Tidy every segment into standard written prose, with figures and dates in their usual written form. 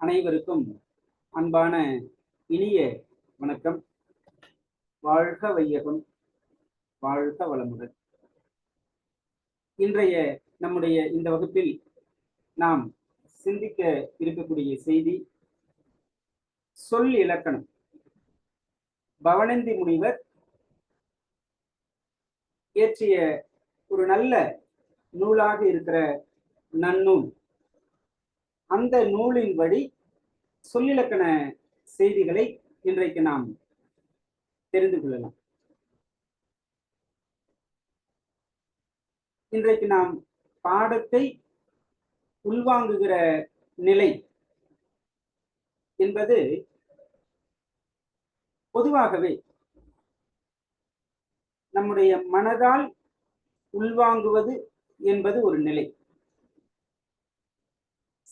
அனைவருக்கும் அன்பான இனிய வணக்கம். வாழ்க வையகம், வாழ்க வளமுடன். இன்றைய நம்முடைய இந்த வகுப்பில் நாம் சிந்திக்க இருக்கக்கூடிய செய்தி சொல் இலக்கணம். பவணந்தி முனிவர் இயற்றிய ஒரு நல்ல நூலாக இருக்கிற நன்னூல். அந்த நூலின்படி சொல்லிலக்கண செய்திகளை இன்றைக்கு நாம் தெரிந்து கொள்ளலாம். இன்றைக்கு நாம் பாடத்தை உள்வாங்குகிற நிலை என்பது பொதுவாகவே நம்முடைய மனதால் உள்வாங்குவது என்பது ஒரு நிலை,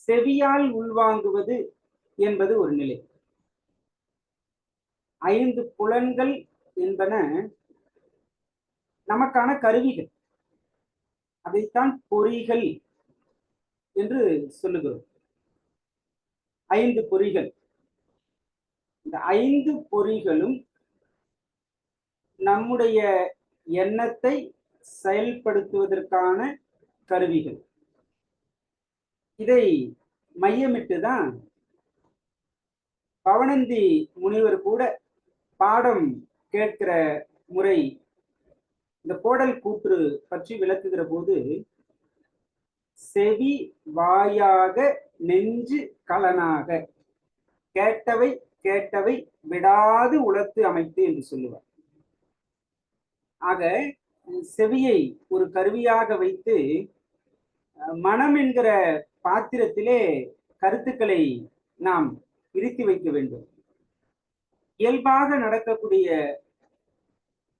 செவியால் உள்வாங்குவது என்பது ஒரு நிலை. 5 புலன்கள் என்பன நமக்கான கருவிகள், அதைத்தான் பொறிகள் என்று சொல்லுகிறோம். 5 பொறிகள். இந்த 5 பொறிகளும் நம்முடைய எண்ணத்தை செயல்படுத்துவதற்கான கருவிகள். இதை மையமிட்டுதான் பவணந்தி முனிவர் கூட பாடம் கேட்கிற முறை, இந்த கோடல் கூற்று பற்றி விளக்குகிற போது, செவி வாயாக நெஞ்சு கலனாக கேட்டவை கேட்டவை விடாது உளத்து அமைத்து என்று சொல்லுவார். ஆக செவியை ஒரு கருவியாக வைத்து மனம் என்கிற பாத்திரத்திலே கருத்துக்களை நாம் இருத்தி வைக்க வேண்டும். இயல்பாக நடக்கக்கூடிய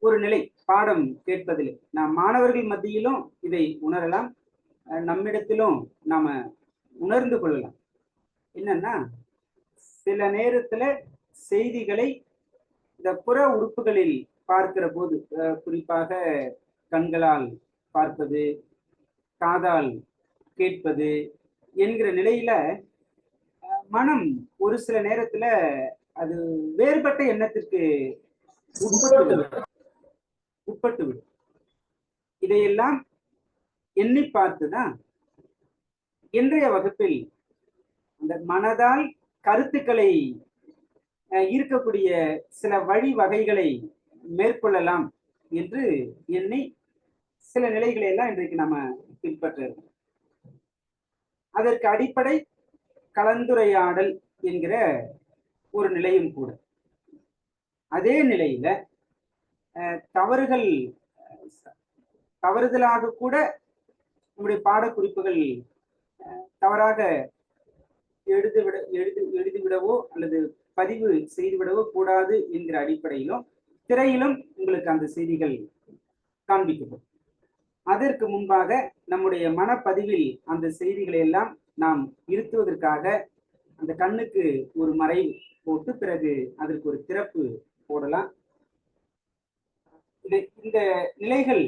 ஒரு நிலை பாடம் கேட்பதில் நாம் மாணவர்கள் மத்தியிலும் இதை உணரலாம், நம்மிடத்திலும் நாம உணர்ந்து கொள்ளலாம். என்னன்னா, சில நேரத்துல செய்திகளை இந்த புற உறுப்புகளில் பார்க்கிற போது, குறிப்பாக கண்களால் பார்ப்பது, காதால் கேட்பது என்கிற நிலையில மனம் ஒரு சில நேரத்துல அது வேறுபட்ட எண்ணத்திற்கு உட்பட்டுவிடும். இதையெல்லாம் எண்ணி பார்த்துதான் இன்றைய வகுப்பில் அந்த மனதால் கருத்துக்களை இருக்கக்கூடிய சில வழிவகைகளை மேற்கொள்ளலாம் என்று எண்ணி சில நிலைகளை எல்லாம் இன்றைக்கு நம்ம பின்பற்ற. அதற்கு அடிப்படை கலந்துரையாடல் என்கிற ஒரு நிலையும் கூட. அதே நிலையில தவறுதலாக கூட நம்முடைய பாடக்குறிப்புகள் தவறாக எழுதிவிடவோ அல்லது பதிவு செய்துவிடவோ கூடாது என்கிற அடிப்படையிலும் திரையிலும் உங்களுக்கு அந்த செய்திகள் காண்பிக்கப்படும். அதற்கு முன்பாக நம்முடைய மனப்பதிவில் அந்த செய்திகளை எல்லாம் நாம் இருத்துவதற்காக அந்த கண்ணுக்கு ஒரு மறை போட்டு பிறகு அதற்கு ஒரு திறப்பு போடலாம். இந்த நிலைகள்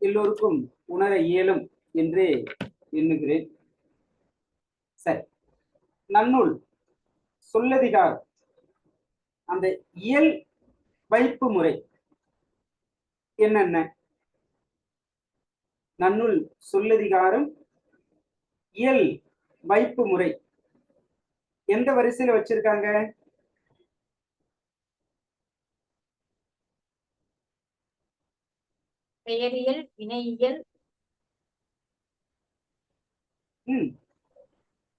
எல்லோருக்கும் உணர இயலும் என்றே எண்ணுகிறேன். சரி, நன்னூல் சொல்லதிகாரம் அந்த இயல் வைப்பு முறை என்னென்ன? நன்னூல் சொல்லதிகாரம் இயல் வைப்பு முறை எந்த வரிசையில வச்சிருக்காங்க? பெயரியல், வினையியல்,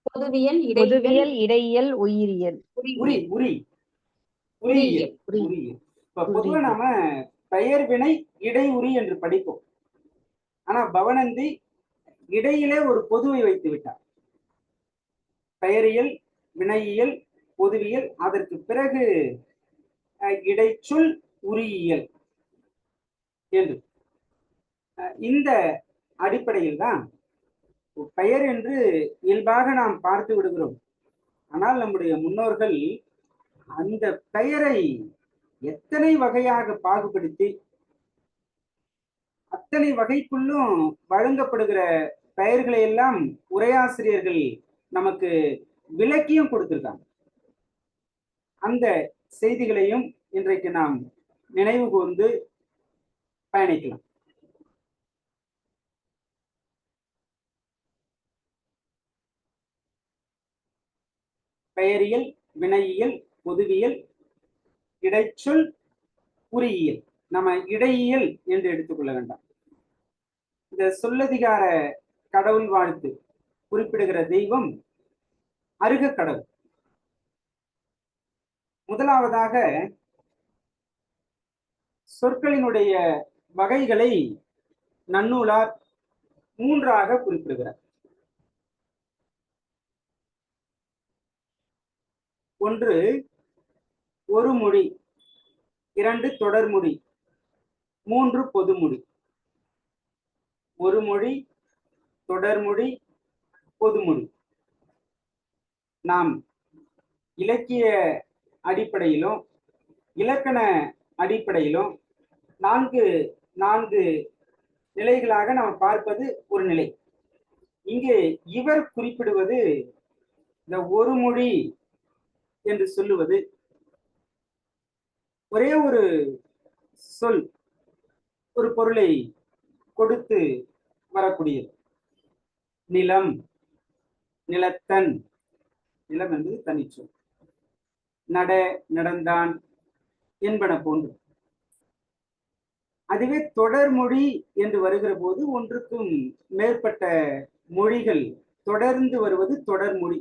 பொதுவியல், இடையியல், உயிரியல். பொதுவா நாம பெயர் வினை இடை உரி என்று படிப்போம். ஆனா பவணந்தி இடையிலே ஒரு பொதுவை வைத்து விட்டார். பெயரியல், வினையியல், பொதுவியல், அதற்கு பிறகு இடைச்சொல், உரியியல் என்று. இந்த அடிப்படையில் தான் பெயர் என்று இயல்பாக நாம் பார்த்து விடுகிறோம். ஆனால் நம்முடைய முன்னோர்கள் அந்த பெயரை எத்தனை வகையாக பாகுபடுத்தி அத்தனை வகைக்குள்ளும் வழங்கப்படுகிற பெயர்களை எல்லாம் உரையாசிரியர்கள் நமக்கு விளக்கியும் கொடுத்திருக்காங்க. அந்த செய்திகளையும் இன்றைக்கு நாம் நினைவு கூர்ந்து பயணிக்கலாம். பெயரியல், வினையியல், பொதுவியல், இடைச்சொல், குறியியல். நம்ம இடையியல் என்று எடுத்துக்கொள்ள வேண்டாம். இந்த சொல்லதிகார கடவுள் வாழ்த்து குறிப்பிடுகிற தெய்வம் அருக கடவுள். முதலாவதாக சொற்களினுடைய வகைகளை நன்னூலார் 3ஆக குறிப்பிடுகிறார். ஒன்று ஒரு மொழி, 2 தொடர்மொழி, 3 பொதுமொழி. ஒரு மொழி, தொடர்மொழி, பொதுமொழி. நாம் இலக்கிய அடிப்படையிலும் இலக்கண அடிப்படையிலும் நான்கு நிலைகளாக நாம் பார்ப்பது ஒரு நிலை. இங்கே இவர் குறிப்பிடுவது இந்த ஒரு மொழி என்று சொல்லுவது ஒரே ஒரு சொல் ஒரு பொருளை கொடுத்து வரக்கூடியது. நிலம், நிலத்தன், நிலம் என்பது தனிச்சொல். நட, நடந்தான் என்பன போன்று. அதுவே தொடர்மொழி என்று வருகிற போது ஒன்றுக்கும் மேற்பட்ட மொழிகள் தொடர்ந்து வருவது தொடர்மொழி.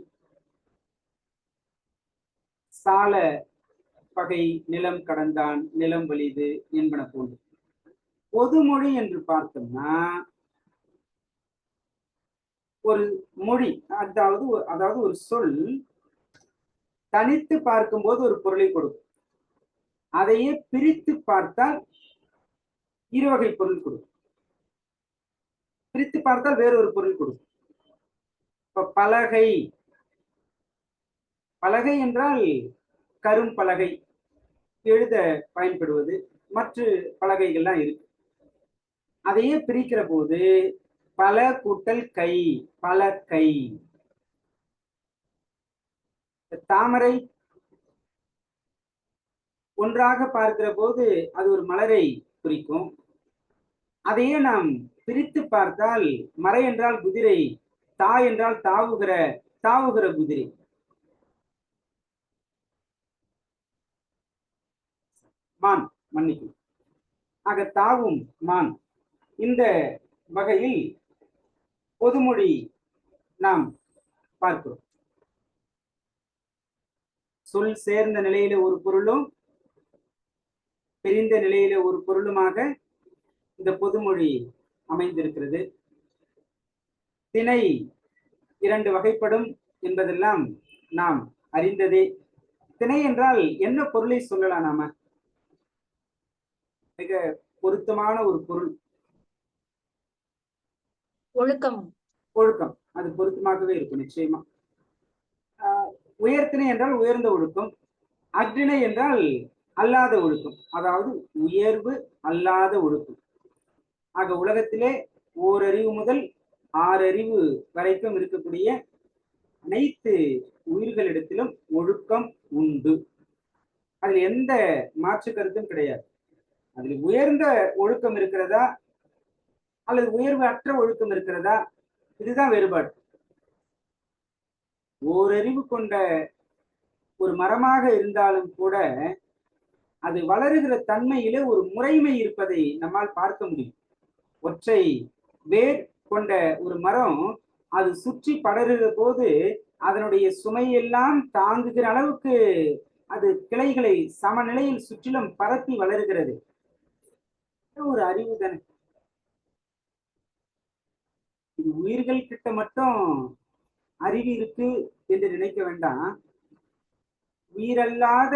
சால, பகை, நிலம் கடந்தான், நிலம் வலிது என்பன போன்று. பொதுமொழி என்று பார்த்தோம்னா ஒரு மொழி, அதாவது ஒரு சொல் தனித்து பார்க்கும்போது ஒரு பொருளை கொடுக்கும். அதையே பிரித்து பார்த்தால் இருவகை பொருள் கொடுக்கும். பிரித்து பார்த்தால் வேறொரு பொருள் கொடுக்கும். இப்ப பலகை, பலகை என்றால் கரும்பலகை எழுத பயன்படுவது, மற்ற பலகைகள்லாம் இருக்கு. அதையே பிரிக்கிற போது பல கூட்டல் கை, பலகை. தாமரை ஒன்றாக பார்க்கிற போது அது ஒரு மலரை குறிக்கும். அதையே நாம் பிரித்து பார்த்தால் மறை என்றால் குதிரை, தா என்றால் தாவுகிற குதிரை. மான், மன்னிக்கும். ஆக தாவும் மான். இந்த வகையில் பொதுமொழி நாம் பார்க்கிறோம். சொல் சேர்ந்த நிலையில ஒரு பொருளும் பிரிந்த நிலையில ஒரு பொருளுமாக இந்த பொதுமொழி அமைந்திருக்கிறது. திணை 2 வகைப்படும் என்பதெல்லாம் நாம் அறிந்ததே. திணை என்றால் என்ன பொருளை சொல்லலாம்? நாம மிக பொருத்தமான ஒரு பொருள் ஒழுக்கம். ஒழுக்கம், அது பொருத்தமாகவே இருக்கும் நிச்சயமா. உயர்த்திணை என்றால் உயர்ந்த ஒழுக்கம், அஃறிணை என்றால் அல்லாத ஒழுக்கம், அதாவது உயர்வு அல்லாத ஒழுக்கம். ஆக உலகத்திலே ஓரறிவு முதல் 6 அறிவு வரைக்கும் இருக்கக்கூடிய அனைத்து உயிர்களிடத்திலும் ஒழுக்கம் உண்டு. அதில் எந்த மாற்று கருத்தும் கிடையாது. அதில் உயர்ந்த ஒழுக்கம் இருக்கிறதா அல்லது உயர்வு அற்ற ஒழுக்கம் இருக்கிறதா, இதுதான் வேறுபாடு. ஓரறிவு கொண்ட ஒரு மரமாக இருந்தாலும் கூட அது வளருகிற தன்மையிலே ஒரு முறைமை இருப்பதை நம்மால் பார்க்க முடியும். ஒற்றை வேர் கொண்ட ஒரு மரம் அது சுற்றி படருகிற போது அதனுடைய சுமையெல்லாம் தாங்குகிற அளவுக்கு அது கிளைகளை சமநிலையில் சுற்றிலும் பரப்பி வளருகிறது. ஒரு அறிவு தானே. இது உயிர்கள் கிட்ட மட்டும் அறிவு இருக்கு என்று நினைக்க வேண்டாம். உயிரல்லாத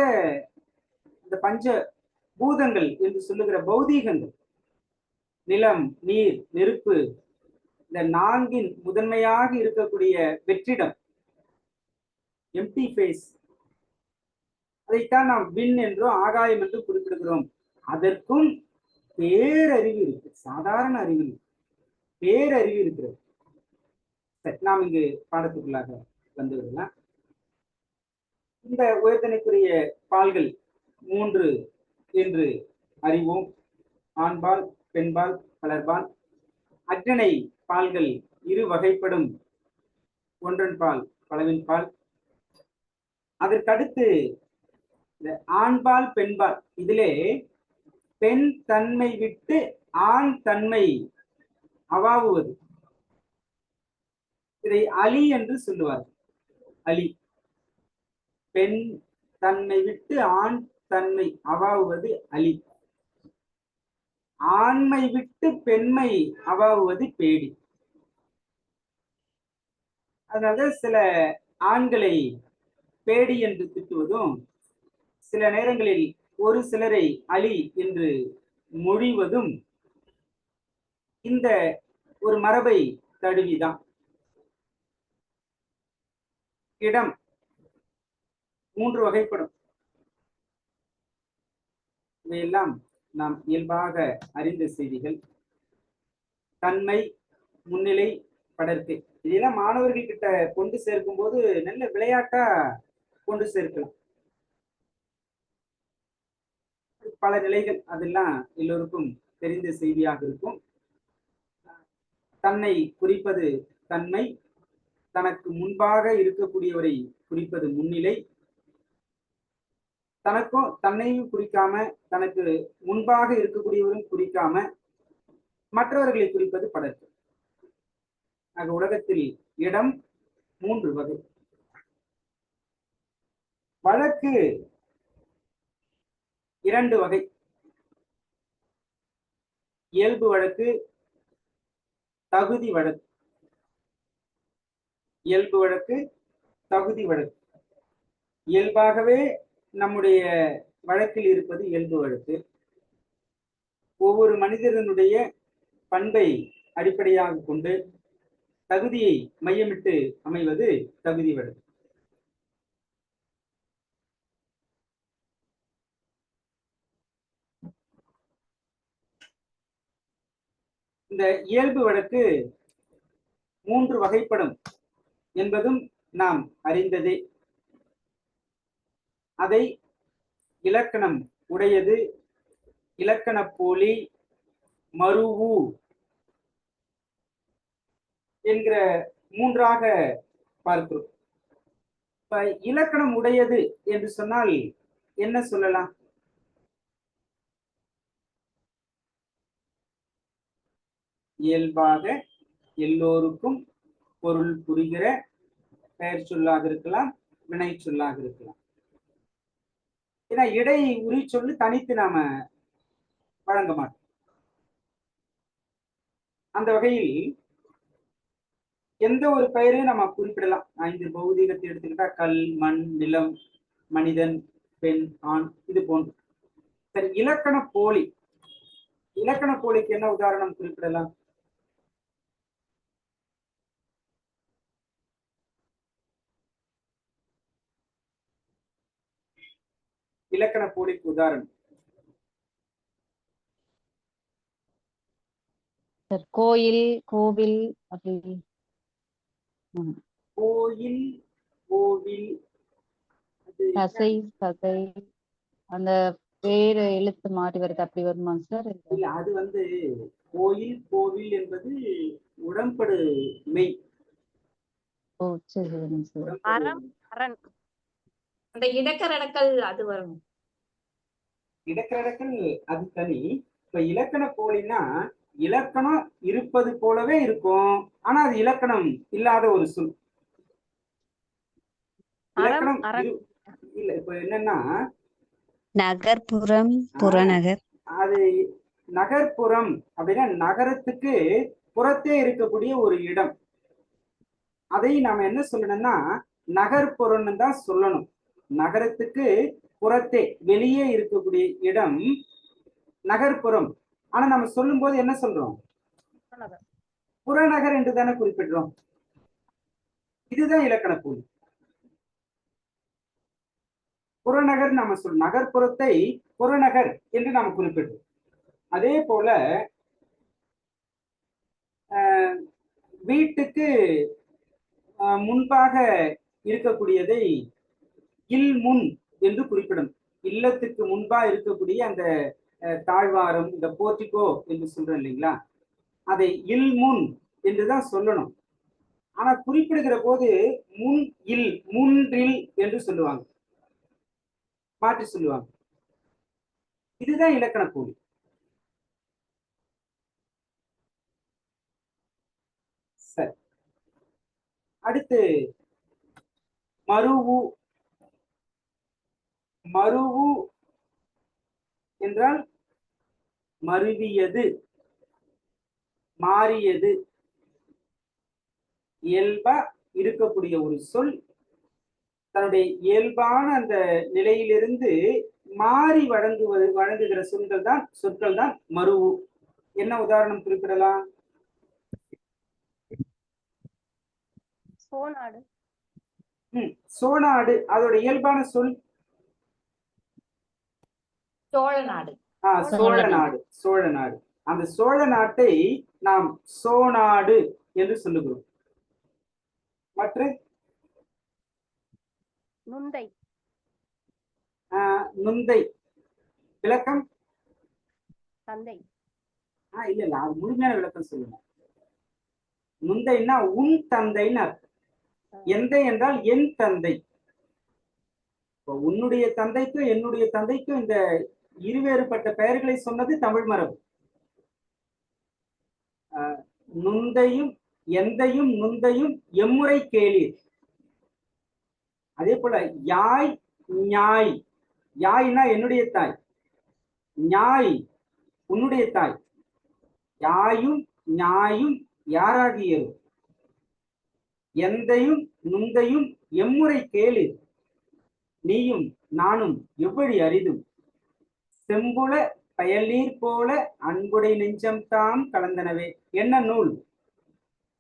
இந்த பஞ்ச பூதங்கள் என்று சொல்லுகிற பௌதீகங்கள், நிலம், நீர், நெருப்பு, இந்த 4 முதன்மையாக இருக்கக்கூடிய வெற்றிடம், எம்டி ஃபேஸ், அதைத்தான் நாம் விண் என்றும் ஆகாயம் என்றும் குறிப்பிடுகிறோம். அதற்கும் பேரறிவு இருக்கு, சாதாரண அறிவு இருக்கு, பேரறிவு இருக்கிறது. நாம் இங்கு பாடத்துக்குள்ளாக வந்து விடலாம். இந்த உயர்தனைக்குரிய பால்கள் 3 என்று அறிவோம். ஆண்பால், பெண்பால், பலர்பால். அக்ஞனை பால்கள் 2 வகைப்படும். ஒன்றன் பால், பலவின் பால். அதற்கடுத்து இந்த ஆண்பால், பெண்பால். இதிலே பெண் தன்மை விட்டு ஆண் தன்மை அவாவுவது, இதை அலி என்று சொல்லுவார். அலி. பெண் தன்மை விட்டு ஆண் தன்மை அவாவுவது அலி. ஆண்மை விட்டு பெண்மை அவாவுவது பேடி. அதனால சில ஆண்களை பேடி என்று திட்டுவதும், சில நேரங்களில் ஒரு சிலரை அலி என்று மொழிவதும் இந்த ஒரு மரபை தழுவிதான். இடம் 3 வகைப்படும். இவையெல்லாம் நாம் இயல்பாக அறிந்த செய்திகள். தன்மை, முன்னிலை, படர்க்கை. இதெல்லாம் மாணவர்கள் கிட்ட கொண்டு சேர்க்கும் போது நல்ல விளையாட்டா கொண்டு சேர்க்கலாம். பல நிலைகள் அதெல்லாம் எல்லோருக்கும் தெரிந்த செய்தியாக இருக்கும். தன்னை குறிப்பது தன்மை, தனக்கு முன்பாக இருக்கக்கூடியவரை குறிப்பது முன்னிலை, தனக்கும் தன்னையும் குறிக்காம தனக்கு முன்பாக இருக்கக்கூடியவரும் குறிக்காம மற்றவர்களை குறிப்பது படர்க்கை. ஆக உலகத்தில் இடம் 3 வகை. வழக்கு 2 வகை. இயல்பு வழக்கு, தகுதி வழக்கு. இயல்பு வழக்கு, தகுதி வழக்கு. இயல்பாகவே நம்முடைய வழக்கில் இருப்பது இயல்பு வழக்கு. ஒவ்வொரு மனிதனுடைய பண்பை அடிப்படையாக கொண்டு தகுதியை மையமிட்டு அமைவது தகுதி வழக்கு. இந்த இயல்பு வழக்கு 3 வகைப்படும் என்பதும் நாம் அறிந்ததே. அதை இலக்கணம் உடையது, இலக்கண போலி, மருவு என்கிற 3ஆக பார்க்கிறோம். இப்ப இலக்கணம் உடையது என்று சொன்னால் என்ன சொல்லலாம்? இயல்பாக எல்லோருக்கும் பொருள் புரிகிற பெயர் சொல்லாக இருக்கலாம், வினை சொல்லாக இருக்கலாம். ஏன்னா இடை உரி சொல்லு தனித்து நாம வழங்க மாட்டோம். அந்த வகையில் எந்த ஒரு பெயரையும் நம்ம குறிப்பிடலாம். 5 பௌதீகத்தை எடுத்துக்கிட்டா கல், மண், நிலம், மனிதன், பெண், ஆண், இது போன்று. சரி, இலக்கண போலி. இலக்கண போலிக்கு என்ன உதாரணம் குறிப்பிடலாம்? இலக்கண போலிக்கு உதாரணம் கோயில், கோவில், அப்படி. கோயில், கோவில், தசை, தசை, அந்த பேரு எழுத்து மாறி வருது, அப்படி வருமா சார்? இல்ல, அது கோயில், கோவில் என்பது உடம்படு மெய். ஓ சரி சார். அறம், அரண், அந்த இடக்கரடக்கல் அது வரும். இடக்கரடக்கல் அது தனி. இப்ப இலக்கண போலின்னா இலக்கணம் இருப்பது போலவே இருக்கும், ஆனா அது இலக்கணம் இல்லாத ஒரு சொல். இலக்கணம் இல்ல. இப்ப என்னன்னா நகர்ப்புறம், புறநகர். அது நகர்ப்புறம் அப்படின்னா நகரத்துக்கு புறத்தே இருக்கக்கூடிய ஒரு இடம். அதை நாம என்ன சொல்லணும்னா நகர்ப்புறம்னு தான் சொல்லணும். நகரத்துக்கு புறத்தே வெளியே இருக்கக்கூடிய இடம் நகர்ப்புறம். ஆனா நம்ம சொல்லும் போது என்ன சொல்றோம்? புறநகர் என்று தானே குறிப்பிடுறோம். இதுதான் இலக்கண போலி. புறநகர் நாம நகர்ப்புறத்தை புறநகர் என்று நாம் குறிப்பிடுறோம். அதே போல வீட்டுக்கு முன்பாக இருக்கக்கூடியதை இல் முன் என்று குறிப்பிடணும். இல்லத்துக்கு முன்பா இருக்கக்கூடிய அந்த தாழ்வாரம், இந்த போர்டிகோ என்று சொல்றோம் இல்லைங்களா, அதை இல் முன் என்றுதான் சொல்லணும். ஆனா குறிப்பிடுகிற போது முன் இல், முன்றில் என்று சொல்லுவாங்க, மாற்றி சொல்லுவாங்க. இதுதான் இலக்கண கூலி. சரி, அடுத்து மருவு. மருவு என்றால் மருவியது, மாறியது, இயல்பா இருக்கக்கூடிய ஒரு சொல் தன்னுடைய இயல்பான அந்த நிலையிலிருந்து மாறி வழங்குகிற சொற்கள் தான் மருவு. என்ன உதாரணம் குறிப்பிடலாம்? சோநாடு. சோநாடு அதோட இயல்பான சொல் சோழநாடு. சோழநாடு. சோழநாடு. அந்த சோழ நாட்டை நாம் சோநாடு என்று சொல்லுகிறோம். மற்ற நுந்தை. நுந்தை விளக்கம் தந்தை. இல்ல இல்ல, அது முழுமையான விளக்கம் சொல்லுங்க. நுந்தைன்னா உன் தந்தைன்னு அர்த்தம். எந்தை என்றால் என் தந்தை. உன்னுடைய தந்தைக்கும் என்னுடைய தந்தைக்கும் இந்த இருவேறுபட்ட பெயர்களை சொன்னது தமிழ் மரபு. நுந்தையும் எந்தையும் நுந்தையும் எம்முறை கேளீர். அதே போல யாய் ஞாய். யாய்னா என்னுடைய தாய், ஞாய் உன்னுடைய தாய். யாயும் ஞாயும் யாராகியது? எந்தையும் நுந்தையும் எம்முறை கேளீர். நீயும் நானும் எவ்வழி அரிதும் செம்புல பயல்நீர் போல அன்புடை நெஞ்சம் தாம் கலந்தனவே. என்ன நூல்?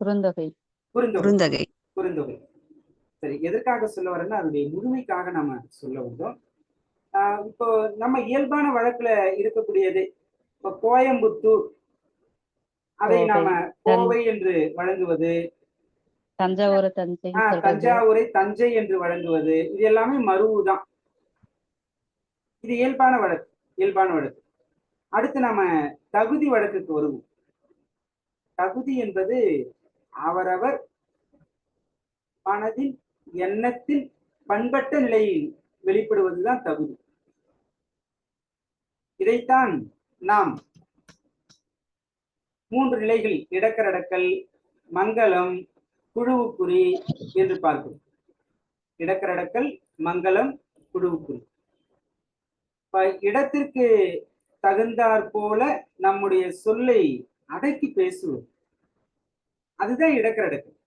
குறுந்தொகை. குறுந்தொகை. குறுந்தொகை. சரி, எதற்காக சொல்ல வரேன்னா அதனுடைய முழுமைக்காக நம்ம சொல்ல வந்தோம். இப்போ நம்ம இயல்பான வழக்குல இருக்கக்கூடியது, இப்போ கோயம்புத்தூர் அதை நாம கோவை என்று வழங்குவது, தஞ்சாவூரை தஞ்சை என்று வழங்குவது, இது எல்லாமே மருவுதான். இது இயல்பான வழக்கு. இயல்பான வழக்கு. அடுத்து நாம தகுதி வழக்குக்கு வருவோம். தகுதி என்பது அவரவர் மனதின் எண்ணத்தில் பண்பட்ட நிலையில் வெளிப்படுவதுதான் தகுதி. இதைத்தான் நாம் 3 நிலைகள், இடக்கரடக்கல், மங்களம், குழுவுக்குறி என்று பார்க்கிறோம். இடக்கரடக்கல், மங்களம், குழுவுக்குறி. இடத்திற்கு தகுந்தாற் போல நம்முடைய சொல்லை அடக்கி பேசுவது, அதுதான் இடக்கரடக்கல்.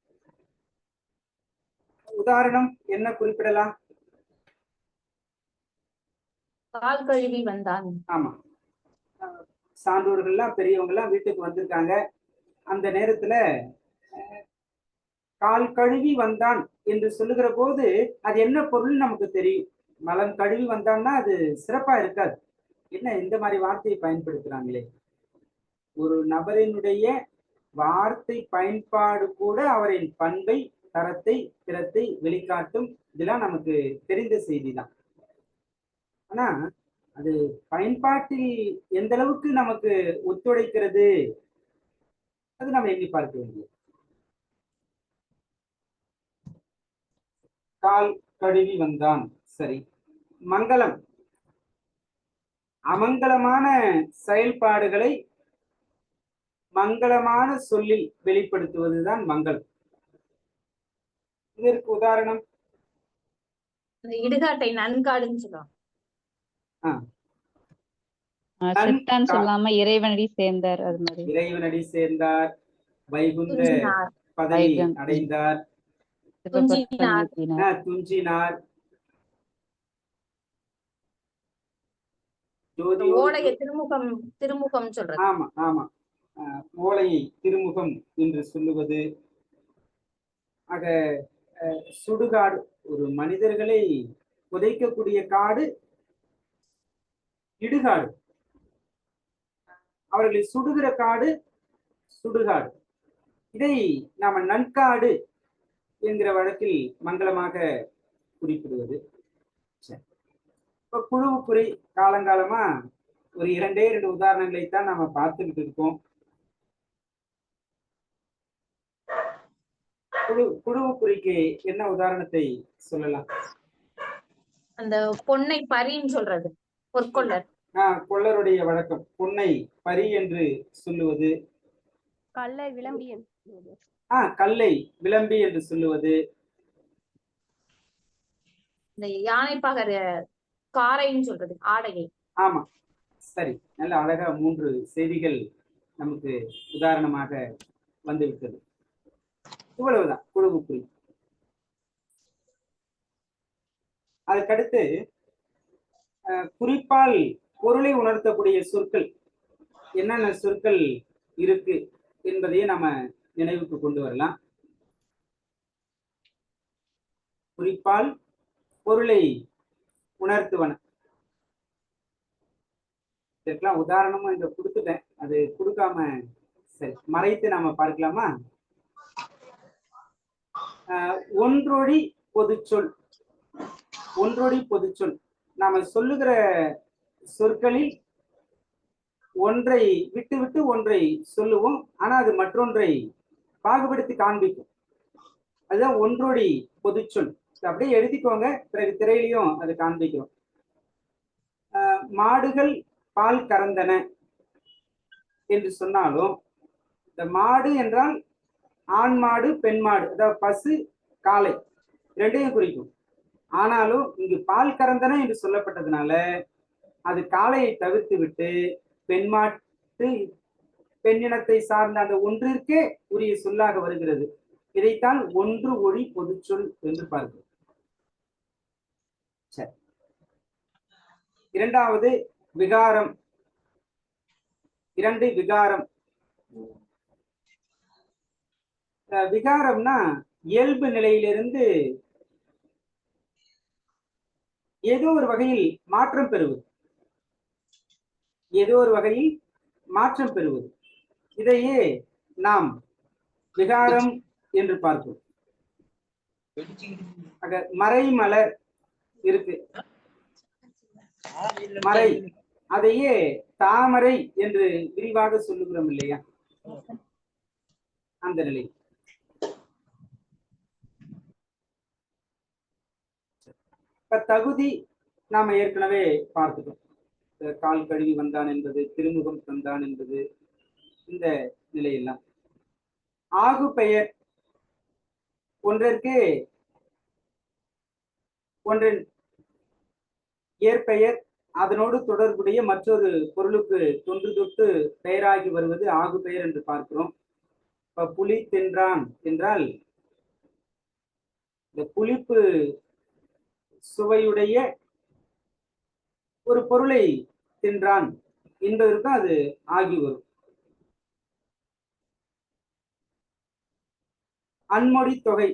உதாரணம் என்ன குறிப்பிடலாம்? கால் கழுவி வந்தான். ஆமா, சான்றோர்கள்லாம் பெரியவங்க எல்லாம் வீட்டுக்கு வந்திருக்காங்க. அந்த நேரத்துல கால் கழுவி வந்தான் என்று சொல்லுகிற போது அது என்ன பொருள் நமக்கு தெரியும். மலம் கழுவி வந்தான்னா அது சிறப்பா இருக்காது. என்ன இந்த மாதிரி வார்த்தையை பயன்படுத்துறாங்களே. ஒரு நபரினுடைய வார்த்தை பயன்பாடு கூட அவரின் பண்பை, தரத்தை, திறத்தை வெளிக்காட்டும். இதெல்லாம் நமக்கு தெரிந்த செய்தி தான். ஆனா அது பயன்பாட்டில் எந்த அளவுக்கு நமக்கு ஒத்துழைக்கிறது அது நம்ம எண்ணி பார்க்க வேண்டியது. கால் கழுவி வந்தான். சரி, மங்களம் அமங்கலமான செயல்பாடுகளை மங்களமான சொல்லில் வெளிப்படுத்துவதுதான் மங்களம். இதற்கு உதாரணம் இடுகாட்டை நன்காடுன்னு சொல்லுவாங்க. சித்தான் சொல்லாம இறைவனடி சேர்ந்தார். அது மாதிரி இறைவனடி சேர்ந்தார், வைகுந்த பதவி அடைந்தார், துஞ்சினார். ஓலையை திருமுகம் சொல்றது. ஆமா ஆமா, ஓலையை திருமுகம் என்று சொல்லுவது. ஆக சுடுகாடு, ஒரு மனிதர்களை புதைக்கக்கூடிய காடு இடுகாடு, அவர்களை சுடுகிற காடு சுடுகாடு. இதை நாம நன்காடு என்கிற வழக்கில் மங்களமாக குறிப்பிடுவது. இப்போ குழுவுக்குறி காலங்காலமா ஒரு 2 உதாரணங்களை தான் நம்ம பார்த்துக்கிட்டு இருக்கோம். குழுவுக்குறிக்கு என்ன உதாரணத்தை சொல்லலாம்? அந்த பொன்னை பரின்னு சொல்றது பொற்கொள்ளர். கொள்ளருடைய வழக்கம் பொன்னை பரி என்று சொல்லுவது, கல்லை விளம்பி என்று கல்லை விளம்பி என்று சொல்லுவது, இந்த யானைப்பாகர் காரைன்னு சொல்றது ஆடையை. ஆமா சரி, நல்ல அழகா 3 செய்திகள் நமக்கு உதாரணமாக வந்துவிட்டது. இவ்வளவுதான் குழுவுக்குறி. அதுக்கடுத்து குறிப்பால் பொருளை உணர்த்தக்கூடிய சொற்கள் என்னென்ன சொற்கள் இருக்கு என்பதையே நாம நினைவுக்கு கொண்டு வரலாம். குறிப்பால் பொருளை உணர்த்துவன. இதற்கெல்லாம் உதாரணமும் இங்க கொடுத்துட்டேன், அது கொடுக்காம சரி மறைத்து நாம பார்க்கலாமா? ஒன்றொடி பொதுச்சொல். ஒன்றொடி பொதுச்சொல் நாம சொல்லுகிற சொற்களில் ஒன்றை விட்டு விட்டு ஒன்றை சொல்லுவோம், ஆனா அது மற்றொன்றை பாகுபடுத்தி காண்பிக்கும். அதுதான் ஒன்றொடி பொதுச்சொல். அப்படியே எழுதிக்கோங்க, பிறகு திரையிலையும் அது காண்பிக்கிறோம். மாடுகள் பால் கறந்தன என்று சொன்னாலும் இந்த மாடு என்றால் ஆண் மாடு பெண் மாடு, அதாவது பசு காளை ரெண்டையும் குறிக்கும். ஆனாலும் இங்கு பால் கறந்தன என்று சொல்லப்பட்டதுனால அது காளையை தவிர்த்து விட்டு பெண்மாட்டு பெண்ணினத்தை சார்ந்த அந்த ஒன்றிற்கே உரிய சொல்லாக வருகிறது. இதைத்தான் ஒன்று ஒளி பொதுச்சொல் என்று பார்க்கிறோம். சரி, இரண்டாவது விகாரம். 2 விகாரம். விகாரம்னா இயல்பு நிலையிலிருந்து ஏதோ ஒரு வகையில் மாற்றம் பெறுவது. ஏதோ ஒரு வகையில் மாற்றம் பெறுவது, இதையே நாம் விகாரம் என்று பார்க்கிறோம். மறைமலர் இருக்கு, மறை, அதையே தாமரை என்று விரிவாக சொல்லுகிறோம் இல்லையா? அந்த நிலை. தகுதி நாம ஏற்கனவே பார்த்துட்டோம். கால் கழுவி வந்தான் என்பது, திருமுகம் தந்தான் என்பது, இந்த நிலையெல்லாம். ஆகு பெயர் ஒன்றிற்கு ஒன்றின் இயற்பெயர் அதனோடு தொடர்புடைய மற்றொரு பொருளுக்கு தொன்று தொட்டு பெயராகி வருவது ஆகு பெயர் என்று பார்க்கிறோம். இப்ப புலி தின்றான் என்றால் இந்த புளிப்பு சுவையுடைய ஒரு பொருளை தின்றான் என்பதற்கு அது ஆகி வரும். அன்மொழி தொகை.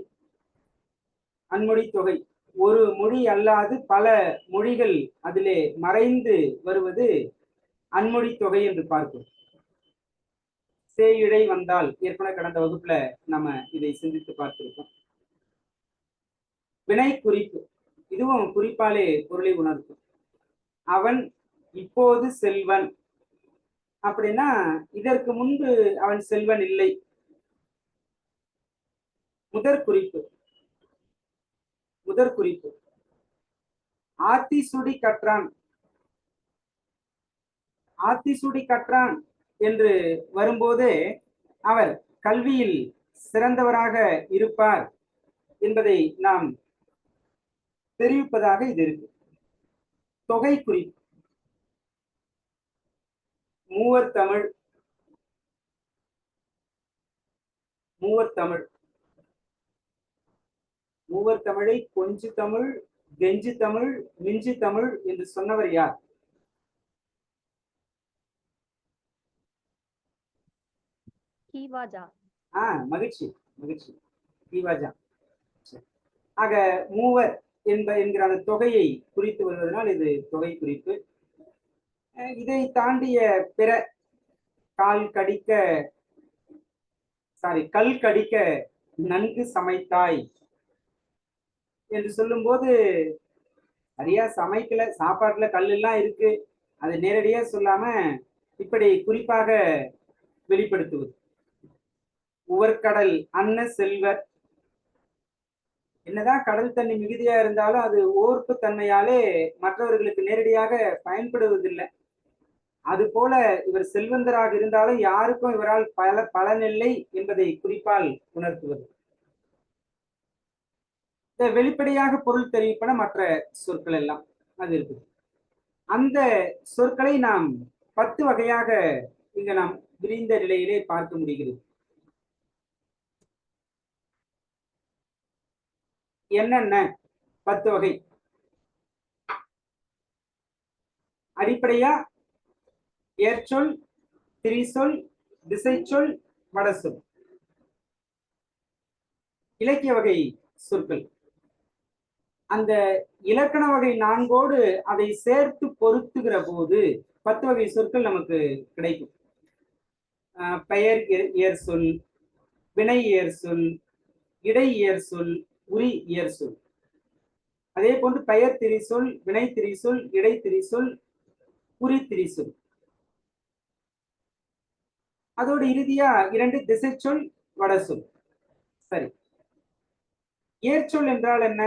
அன்மொழி தொகை ஒரு மொழி அல்லாது பல மொழிகள் அதிலே மறைந்து வருவது அன்மொழி தொகை என்று பார்க்கிறோம். சேயிழை வந்தால் ஏற்கனவே கடந்த வகுப்புல நம்ம இதை சிந்தித்து பார்த்திருக்கோம். வினை குறிப்பு, இதுவும் குறிப்பாலே பொருளை உணர்த்தும். அவன் இப்போது செல்வன் அப்படின்னா இதற்கு முன்பு அவன் செல்வன் இல்லை. முதற்குறிப்பு. முதற்குறிப்பு ஆத்திசூடி கற்றான். ஆத்திசூடி கற்றான் என்று வரும்போதே அவர் கல்வியில் சிறந்தவராக இருப்பார் என்பதை நாம் தெரிவிப்பதாக இது இருக்கு. தொகை குறிப்பு. மூவர் தமிழ். மூவர் தமிழ். மூவர் தமிழை கொஞ்சு தமிழ், கெஞ்சு தமிழ், மிஞ்சு தமிழ் என்று சொன்னவர் யார்? கீவாஜா. மகிழ்ச்சி மகிழ்ச்சி, கீவாஜா. ஆக மூவர் என்கிற அந்த தொகையை குறித்து வருவதனால் இது தொகை குறிப்பு. இதை தாண்டிய பிற கல் கடிக்க நன்கு சமைத்தாய் என்று சொல்லும் போது சரியா சமைக்கல, சாப்பாட்டுல கல் எல்லாம் இருக்கு, அதை நேரடியா சொல்லாம இப்படி குறிப்பாக வெளிப்படுத்துவது. உவர்கடல் அன்ன செல்வர், என்னதான் கடல் தண்ணி மிகுதியா இருந்தாலும் அது ஓர்ப்பு தன்மையாலே மற்றவர்களுக்கு நேரடியாக பயன்படுவதில்லை. அது போல இவர் செல்வந்தராக இருந்தாலும் யாருக்கும் இவரால் பலனில்லை என்பதை குறிப்பால் உணர்த்துவது. இந்த வெளிப்படையாக பொருள் தெரிவிப்பன மற்ற சொற்கள் எல்லாம் அது இருக்குது. அந்த சொற்களை நாம் 10 வகையாக இங்க நாம் விரிந்த நிலையிலே பார்க்க முடிகிறது. என்னென்ன 10 வகை? அடிப்படையா ஏர்ச்சொல், திரிசொல், திசைச்சொல், வடசொல். இலக்கிய வகை சொற்கள். அந்த இலக்கண வகை 4ஓடு அதை சேர்த்து பொருத்துகிற போது 10 வகை சொற்கள் நமக்கு கிடைக்கும். பெயர் ஏர் சொல், வினை ஏர் சொல், இடை ஏர் சொல், உரி ஏர் சொல். அதே போன்று பெயர் திரிசொல், வினை திரிசொல், இடை திரிசொல், உரி திரிசொல். அதோடு இறுதியா 2 திசைச்சொல், வடசொல். சரி, ஏர்ச்சொல் என்றால் என்ன?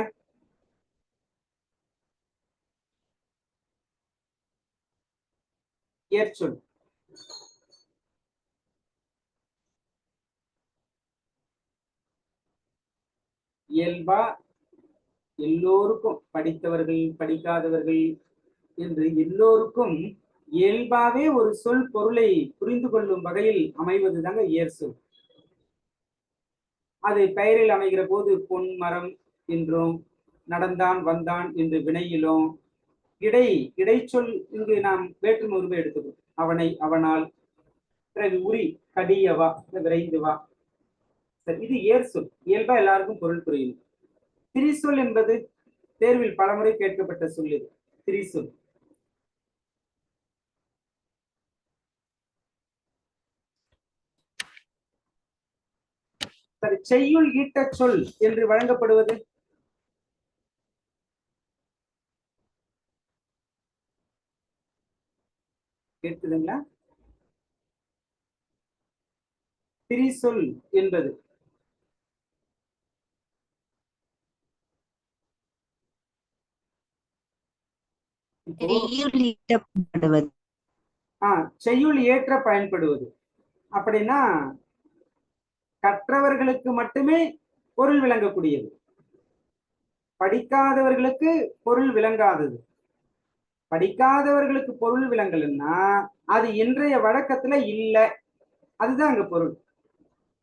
ஏர்ச்சொல் இயல்பா எல்லோருக்கும், படித்தவர்கள் படிக்காதவர்கள் என்று எல்லோருக்கும் இயல்பாவே ஒரு சொல் பொருளை புரிந்து கொள்ளும் வகையில் அமைவதுதாங்க ஏர் சொல். அது பெயரில் அமைகிற போது பொன் மரம் என்றும், நடந்தான் வந்தான் என்று வினையிலும், இடைச்சொல் இங்கு நாம் வேற்றுமை உருவை எடுத்துக்கணும். அவனை, அவனால். பிறகு உரி, கடியவா, விரைந்து வா. இது ஏர் சொல், இயல்பா எல்லாருக்கும் பொருள் புரியும். திரிசொல் என்பது தேர்வில் பலமுறை கேட்கப்பட்ட சொல். இது திரிசொல். சரி, செய்யுள் ஈட்ட சொல் என்று வழங்கப்படுவது கேட்குதுங்களா? திரிசொல் என்பது செய்யுள் ஏற்ற பயன்படுவது. அப்படின்னா கற்றவர்களுக்கு மட்டுமே பொருள் விளங்கக்கூடியது, படிக்காதவர்களுக்கு பொருள் விளங்காதது. படிக்காதவர்களுக்கு பொருள் விளங்கலன்னா அது இன்றைய வழக்கத்துல இல்லை, அதுதான் அங்க பொருள்.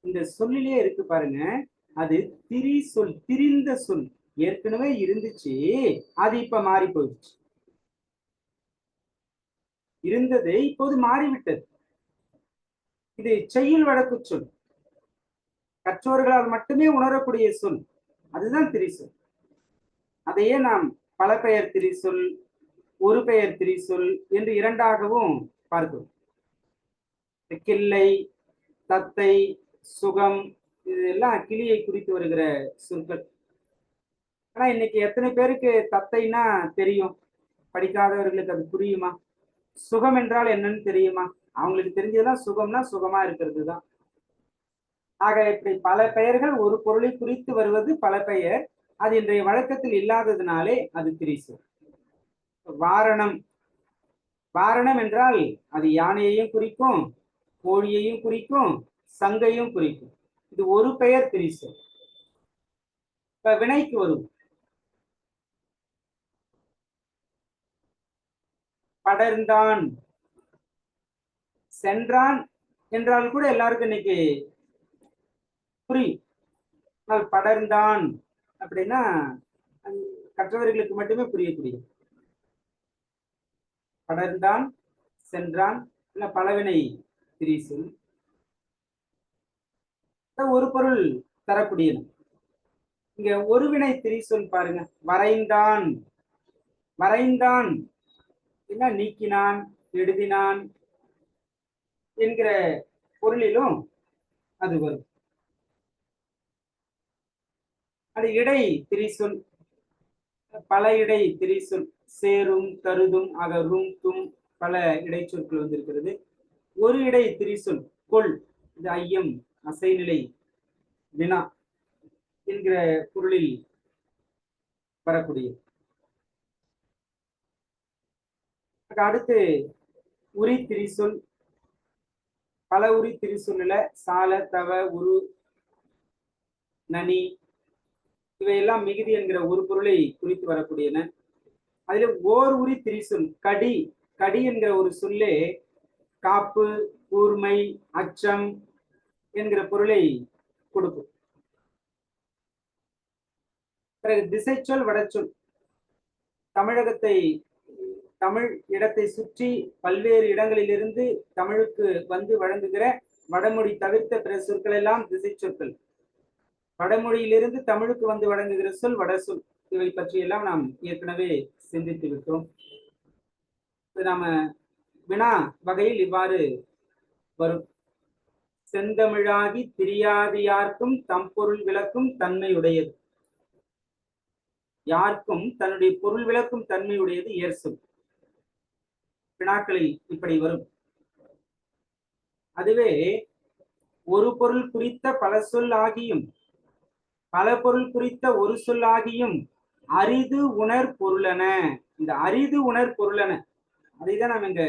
இந்த சொல்லிலே இருக்கு பாருங்க, அது திரி சொல், திரிந்த சொல். ஏற்கனவே இருந்துச்சு, அது இப்ப மாறி போயிடுச்சு. இருந்தது இப்போது மாறிவிட்டது. இது செய்யுள் வழக்கு சொல், கற்றோர்களால் மட்டுமே உணரக்கூடிய சொல், அதுதான் திரிசொல். அதையே நாம் பல பெயர் திரிசொல், ஒரு பெயர் திரிசொல் என்று இரண்டாகவும் பார்க்கிறோம். கிள்ளை, தத்தை, சுகம், இதெல்லாம் கிளியை குறித்து வருகிற சொற்கள். ஆனா இன்னைக்கு எத்தனை பேருக்கு தத்தைன்னா தெரியும்? படிக்காதவர்களுக்கு அது புரியுமா? சுகம் என்றால் என்னன்னு தெரியுமா? அவங்களுக்கு தெரிஞ்சதுதான் சுகம்னா சுகமா இருக்கிறது தான். ஆக இப்படி பல பெயர்கள் ஒரு பொருளை குறித்து வருவது பல பெயர். அது இன்றைய வழக்கத்தில் இல்லாததுனாலே அது திரிசொல். வாரணம், வாரணம் என்றால் அது யானையையும் குறிக்கும், கோழியையும் குறிக்கும், சங்கையும் குறிக்கும். இது ஒரு பெயர் திரிசொல். இப்ப வினைக்கு வரும். படர்ந்தான், சென்றான் என்றால் கூட எல்லாருக்கும் இன்னைக்கு புரியும். படர்ந்தான் அப்படின்னா கற்றவர்களுக்கு மட்டுமே புரியக்கூடிய. படர்ந்தான், சென்றான், இல்ல பலவினை திரிசொல். ஒரு பொருள் தரக்கூடியது. இங்க ஒருவினை திரிசொல் பாருங்க, வரைந்தான். வரைந்தான் என்ன, நீக்கினான், எழுதினான் என்கிற பொருளிலும் அது வரும். அது இடை திரிசொல். பல இடை திரிசொல் சேரும் தருதும் ஆக ரும் தும் பல இடைச்சொற்கள் வந்திருக்கிறது. ஒரு இடை திரிசொல் கொள், இது ஐயம் அசைநிலை வினா என்கிற பொருளில் வரக்கூடிய. அடுத்து உரி திரிசொல், பல உரி திரிசொல்ல சால தவ உரு நனி இவையெல்லாம் மிகுதி என்கிற ஒரு பொருளை குறித்து வரக்கூடியன. அதுல ஓர் உரி திரிசொல் கடி, கடி என்கிற ஒரு சொல்லே காப்பு, கூர்மை, அச்சம் என்கிற பொருளை கொடுக்கும். பிறகு திசைச்சொல் வடச்சொல், தமிழகத்தை தமிழ் இடத்தை சுற்றி பல்வேறு இடங்களிலிருந்து தமிழுக்கு வந்து வழங்குகிற வடமொழி தவிர்த்த பிற சொற்கள் எல்லாம் திசை சொற்கள். வடமொழியிலிருந்து தமிழுக்கு வந்து வழங்குகிற சொல் வடசொல். இவை பற்றியெல்லாம் நாம் ஏற்கனவே சிந்தித்து விட்டோம். நாம வினா வகையில் இவ்வாறு வரும். செந்தமிழாகி திரியாது யாருக்கும் தம் பொருள் விளக்கும் தன்மையுடையது. யாருக்கும் தன்னுடைய பொருள் விளக்கும் தன்மையுடையது ஏர் சொல். வினாக்களில் இப்படி வரும். அதுவே ஒரு பொருள் குறித்த பல சொல் ஆகியும் பல பொருள் குறித்த ஒரு சொல் ஆகியும் அரிது உணர் பொருளென. இந்த அரிது உணர் பொருளென அதைதான் நாம் இங்க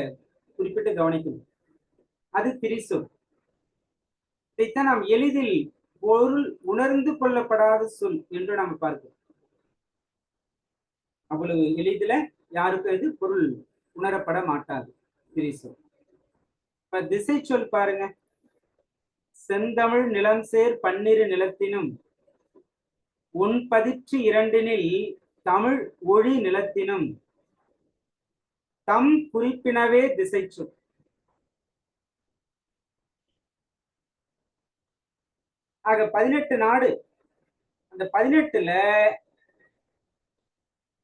குறிப்பிட்டு கவனிக்கணும். அது திரிசொல். இதைத்தான் நாம் எளிதில் பொருள் உணர்ந்து கொள்ளப்படாத சொல் என்று நாம் பார்க்கிறோம். அவ்வளவு எளிதில யாருக்கும் இது பொருள் உணரப்பட மாட்டாது திரிசொல். இப்ப திசை சொல் பாருங்க. செந்தமிழ் நிலம் சேர் பன்னிரு நிலத்தினும் உன் பதிற்று இரண்டினில் தமிழ் ஒளி நிலத்தினும் தம் குறிப்பினவே திசை சொல். ஆக 18 நாடு. அந்த 18ல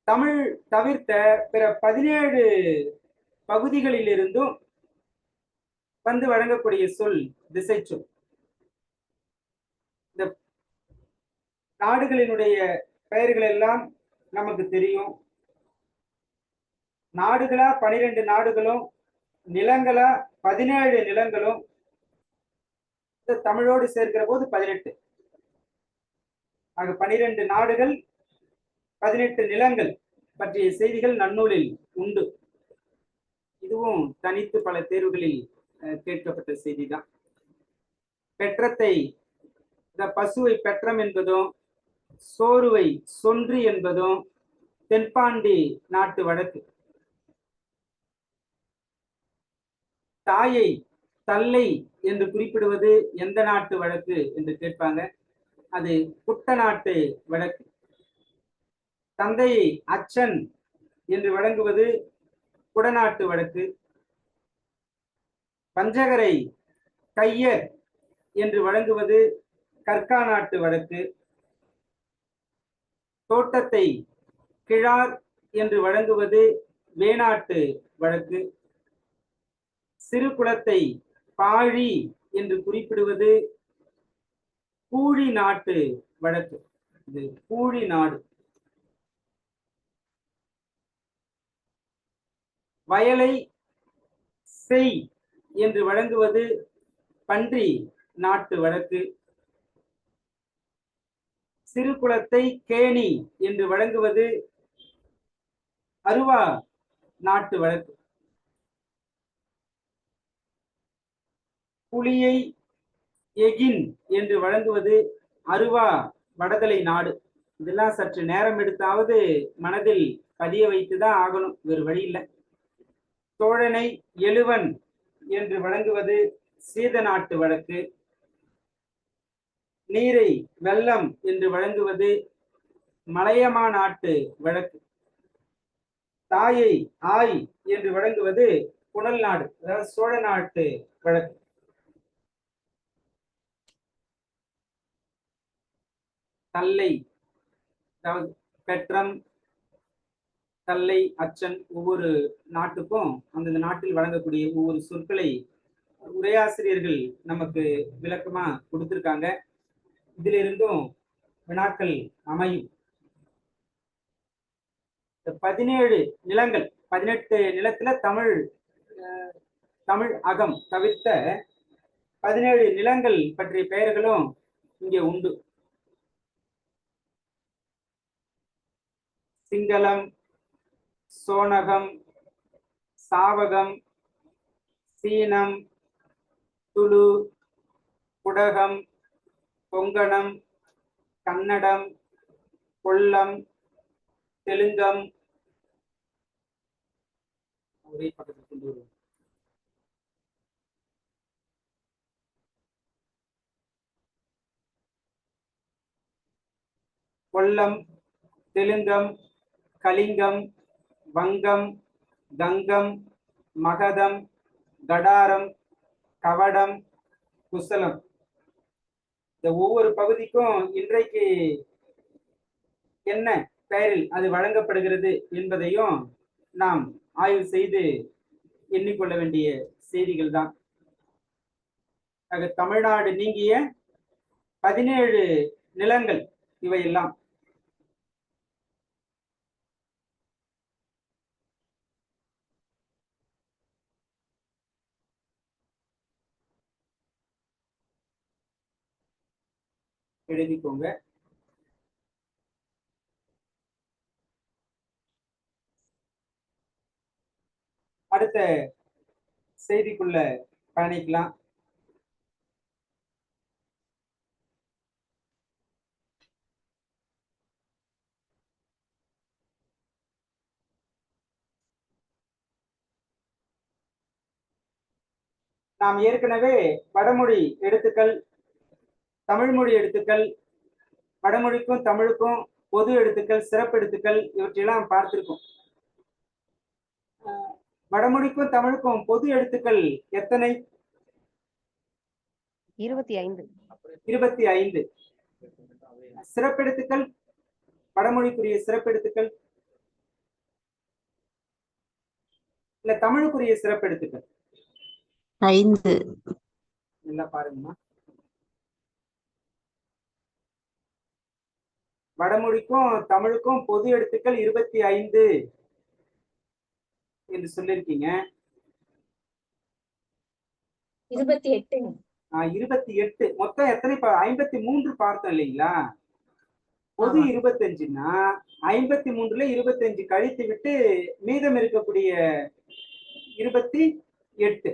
தமிழ் தவிர்த்த பிற 17 பகுதிகளிலிருந்தும் வந்து வழங்கக்கூடிய சொல் திசை சொல். இந்த நாடுகளினுடைய பெயர்கள் எல்லாம் நமக்கு தெரியும். நாடுகளா 12 நாடுகளும், நிலங்களா 17 நிலங்களும் தமிழோடு சேர்க்கிற போது 18. ஆக 12 நாடுகள் 18 நிலங்கள் பற்றிய செய்திகள் நன்னூலில் உண்டு. இதுவும் தனித்து பல தேர்வுகளில் கேட்கப்பட்ட செய்திதான். பெற்றத்தை பசுவை பெற்றம் என்பதும் சோறுவை சொன்றி என்பதும் தென்பாண்டி நாட்டு வழக்கு. தாயை தல்லை என்று குறிப்பிடுவது எந்த நாட்டு வழக்கு என்று கேட்பாங்க. அது குட்டநாட்டு வழக்கு. தந்தையை அச்சன் என்று வழங்குவது குடநாட்டு வழக்கு. பஞ்சகரை கையர் என்று வழங்குவது கற்கா நாட்டு வழக்கு. தோட்டத்தை கிழார் என்று வழங்குவது வேணாட்டு வழக்கு. சிறு குளத்தை பாழி என்று குறிப்பிடுவது கூழி நாட்டு வழக்கு. இது கூழி நாடு. வயலை செய் என்று வழங்குவது பன்றி நாட்டு வழக்கு. சிறு குளத்தை கேணி என்று வழங்குவது அருவா நாட்டு வழக்கு. புலியை எகின் என்று வழங்குவது அருவா வடதலை நாடு. இதெல்லாம் சற்று நேரம் எடுத்தாவது மனதில் பதிய வைத்துதான் ஆகணும், வேறு வழி இல்லை. தோழனை எழுவன் என்று வழங்குவது சீத நாட்டு வழக்கு. நீரை வெள்ளம் என்று வழங்குவது மலையமா நாட்டு வழக்கு. தாயை ஆய் என்று வழங்குவது புனல் நாடு, அதாவது சோழ நாட்டு வழக்கு. தல்லை, அதாவது பெற்றம், தல்லை, அச்சன், ஒவ்வொரு நாட்டுக்கும் அந்தந்த நாட்டில் வழங்கக்கூடிய ஒவ்வொரு சொற்களை உரையாசிரியர்கள் நமக்கு விளக்கமா கொடுத்திருக்காங்க. இதிலிருந்தும் வினாக்கள் அமையும். 17 நிலங்கள், 18 நிலத்துல தமிழ் தமிழ் அகம் தவிர்த்த 17 நிலங்கள் பற்றிய பெயர்களும் இங்கே உண்டு. சிங்களம், சோனகம், சாவகம், சீனம், துளு, குடகம், கொங்கணம், கன்னடம், கொல்லம், தெலுங்கம், ஒரே பக்கத்தில் கொண்டு வருவோம். கொல்லம், தெலுங்கம், கலிங்கம், வங்கம், கங்கம், மகதம், கடாரம், கவடம், குசலம். இந்த ஒவ்வொரு பகுதிக்கும் இன்றைக்கு என்ன பெயரில் அது வழங்கப்படுகிறது என்பதையும் நாம் ஆய்வு செய்து எண்ணிக்கொள்ள வேண்டிய செய்திகள் தான். தமிழ்நாடு நீங்கிய 17 நிலங்கள் இவையெல்லாம். எழுதிக்கோங்க. அடுத்த செய்திக்குள்ள பயணிக்கலாம். நாம் ஏற்கனவே வடமொழி எழுத்துக்கள், தமிழ்மொழி எழுத்துக்கள், வடமொழிக்கும் தமிழுக்கும் பொது எழுத்துக்கள், சிறப்பு எழுத்துக்கள் இவற்றையெல்லாம் பார்த்திருக்கோம். வடமொழிக்கும் தமிழுக்கும் பொது எழுத்துக்கள் எத்தனை? 25. 25. சிறப்பெழுத்துக்கள், வடமொழிக்குரிய சிறப்பெழுத்துக்கள் இல்ல தமிழுக்குரிய சிறப்பெழுத்துக்கள்? 5. நல்லா பாருங்கம்மா. வடமொழிக்கும் தமிழுக்கும் பொது எழுத்துக்கள் 25 என்று சொல்லிருக்கீங்க. 28. 28. மொத்தம் எத்தனை? 53 பார்த்தோம் இல்லைங்களா? பொது 25ன்னா 53ல 25 கழித்து விட்டு மீதம் இருக்கக்கூடிய 28.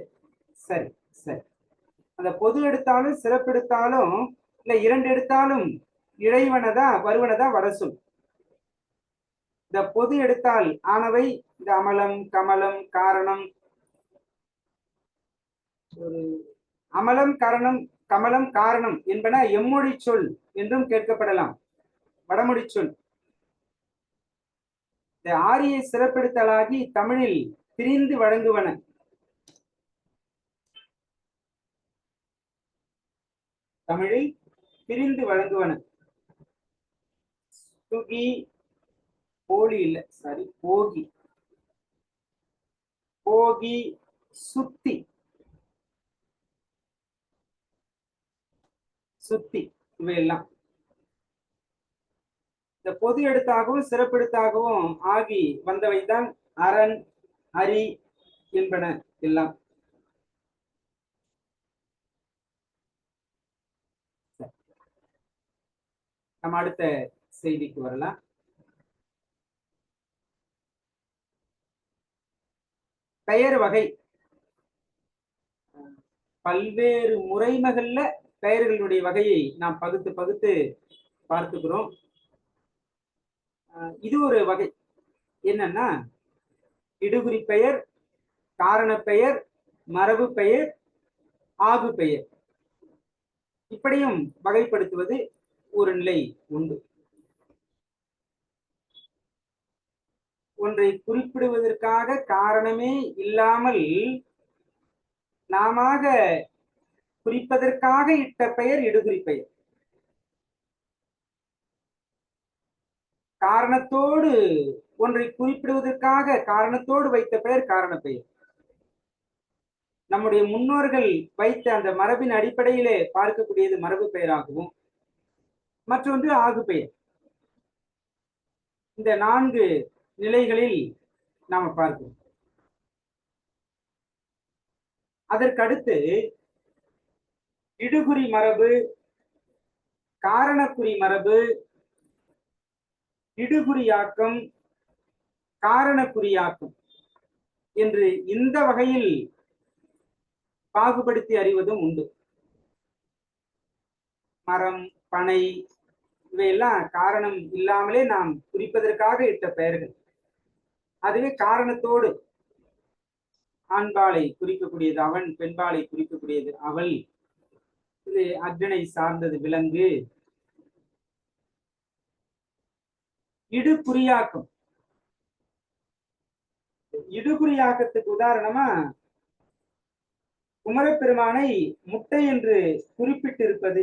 சரி சரி. அந்த பொது எடுத்தாலும் சிறப்பு எடுத்தாலும் இல்ல இரண்டு எடுத்தாலும் இழைவனதா வருவனதா வட சொல். இந்த பொது எடுத்தால் ஆனவை இந்த அமலம், கமலம், காரணம். ஒரு அமலம், கரணம், கமலம், காரணம் என்பன எம்மொழி சொல் என்றும் கேட்கப்படலாம். வடமொழி சொல். இந்த ஆரிய சிறப்பெடுத்தலாகி தமிழில் பிரிந்து வழங்குவன. தமிழில் பிரிந்து வழங்குவன. சுகி, போலி இல்ல, சாரி, போகி, போகி, சுத்தி, சுத்தி இவையெல்லாம் இந்த பொது எழுத்தாகவும் சிறப்பெழுத்தாகவும் ஆகி வந்தவைதான் அரண், அரி என்பன எல்லாம். நம்ம அடுத்த செய்திக்கு வரலாம். பெயர் வகை. பல்வேறு முறைமைகள்ல பெயர்களுடைய வகையை நாம் பகுத்து பகுத்து பார்த்துக்கிறோம். இது ஒரு வகை. என்னன்னா இடுகுறி பெயர், காரண பெயர், மரபு பெயர், ஆகு பெயர், இப்படியும் வகைப்படுத்துவது ஒரு நிலை உண்டு. ஒன்றை குறிப்பிடுவதற்காக காரணமே இல்லாமல் நாம குறிப்பதற்காக இட்ட பெயர் இடுகுறி பெயர். காரணத்தோடு ஒன்றை குறிப்பிடுவதற்காக காரணத்தோடு வைத்த பெயர் காரண பெயர். நம்முடைய முன்னோர்கள் வைத்த அந்த மரபின் அடிப்படையிலே பார்க்கக்கூடியது மரபு பெயராகவும், மற்றொன்று ஆகு பெயர். இந்த 4 நிலைகளில் நாம பார்க்கிறோம். அதற்கடுத்து இடுகுறி மரபு, காரணக்குறி மரபு, இடுகுறியாக்கம், காரணக்குறியாக்கம் என்று இந்த வகையில் பாகுபடுத்தி அறிவதும் உண்டு. மரம், பனை இவையெல்லாம் காரணம் இல்லாமலே நாம் குறிப்பதற்காக இட்ட பெயர்கள். அதுவே காரணத்தோடு ஆண்பாலை குறிக்கக்கூடியது அவன், பெண்பாலை குறிக்கக்கூடியது அவள். இது அக்னை சார்ந்தது விலங்கு. இடுகுறியாக்கம், இடுகுறியாக்கத்துக்கு உதாரணமா குமரப்பெருமானை முட்டை என்று குறிப்பிட்டிருப்பது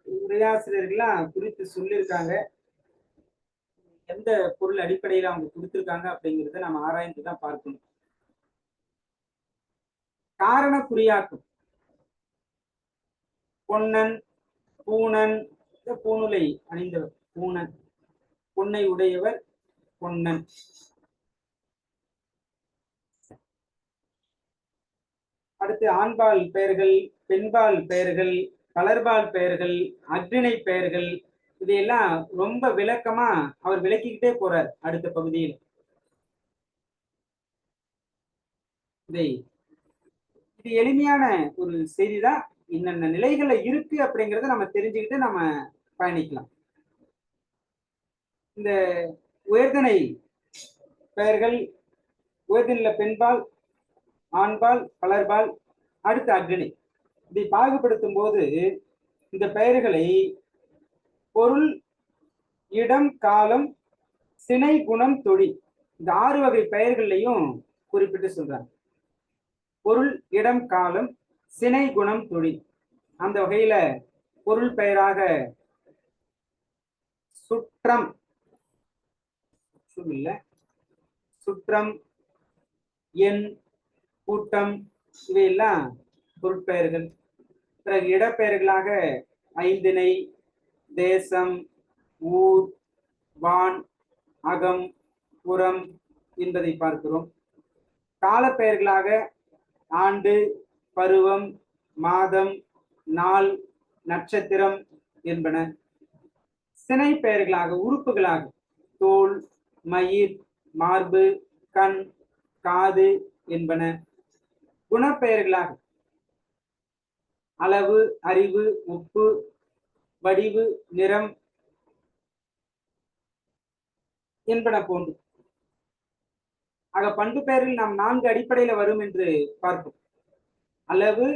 உரையாசிரியர்கள்லாம் குறித்து சொல்லியிருக்காங்க. எந்த பொருள் அடிப்படையில் அவங்க கொடுத்திருக்காங்க அப்படிங்கிறத நம்ம ஆராய்ந்துதான் பார்க்கணும். காரண குறியாக்கம் பொன்னன், பூனன், பூணுலை அணிந்தவர் பூனன், பொன்னை உடையவர் பொன்னன். அடுத்து ஆண்பால் பெயர்கள், பெண்பால் பெயர்கள், பலர்பால் பெயர்கள், அக்னிணை பெயர்கள், இதையெல்லாம் ரொம்ப விளக்கமா அவர் விளக்கிக்கிட்டே போறார் அடுத்த பகுதியில். இது எளிமையான ஒரு செய்திதான். என்னென்ன நிலைகள்ல இருக்கு அப்படிங்கிறத நம்ம தெரிஞ்சுக்கிட்டு நம்ம பயணிக்கலாம். இந்த உயர்தனை பெயர்கள், உயர்தனில பெண்பால், ஆண்பால், பலர்பால், அடுத்த அக்னி, இதை பாகுபடுத்தும் போது இந்த பெயர்களை பொருள், இடம், காலம், சினை, குணம், தொழில், இந்த 6 வகை பெயர்களையும் குறிப்பிட்டு சொல்றாங்க. பொருள், இடம், காலம், சினை, குணம், தொழில். அந்த வகையில பொருள் பெயராக சுற்றம், சுற்றம், எண், கூட்டம், இவையெல்லாம் பொருட்பெயர்கள். பிறகு இடப்பெயர்களாக ஐந்திணை, தேசம், ஊர், வான், அகம், புறம் என்பதை பார்க்கிறோம். காலப்பெயர்களாக ஆண்டு, பருவம், மாதம், நாள், நட்சத்திரம் என்பன. சினை பெயர்களாக உறுப்புகளாக தோல், மயிர், மார்பு, கண், காது என்பன. குணப்பெயர்களாக அளவு, அறிவு, உப்பு, வடிவு, நிறம் என்பன போன்று. ஆக பண்பு பெயரில் நாம் 4 அடிப்படையில வரும் என்று பார்ப்போம். அளவு,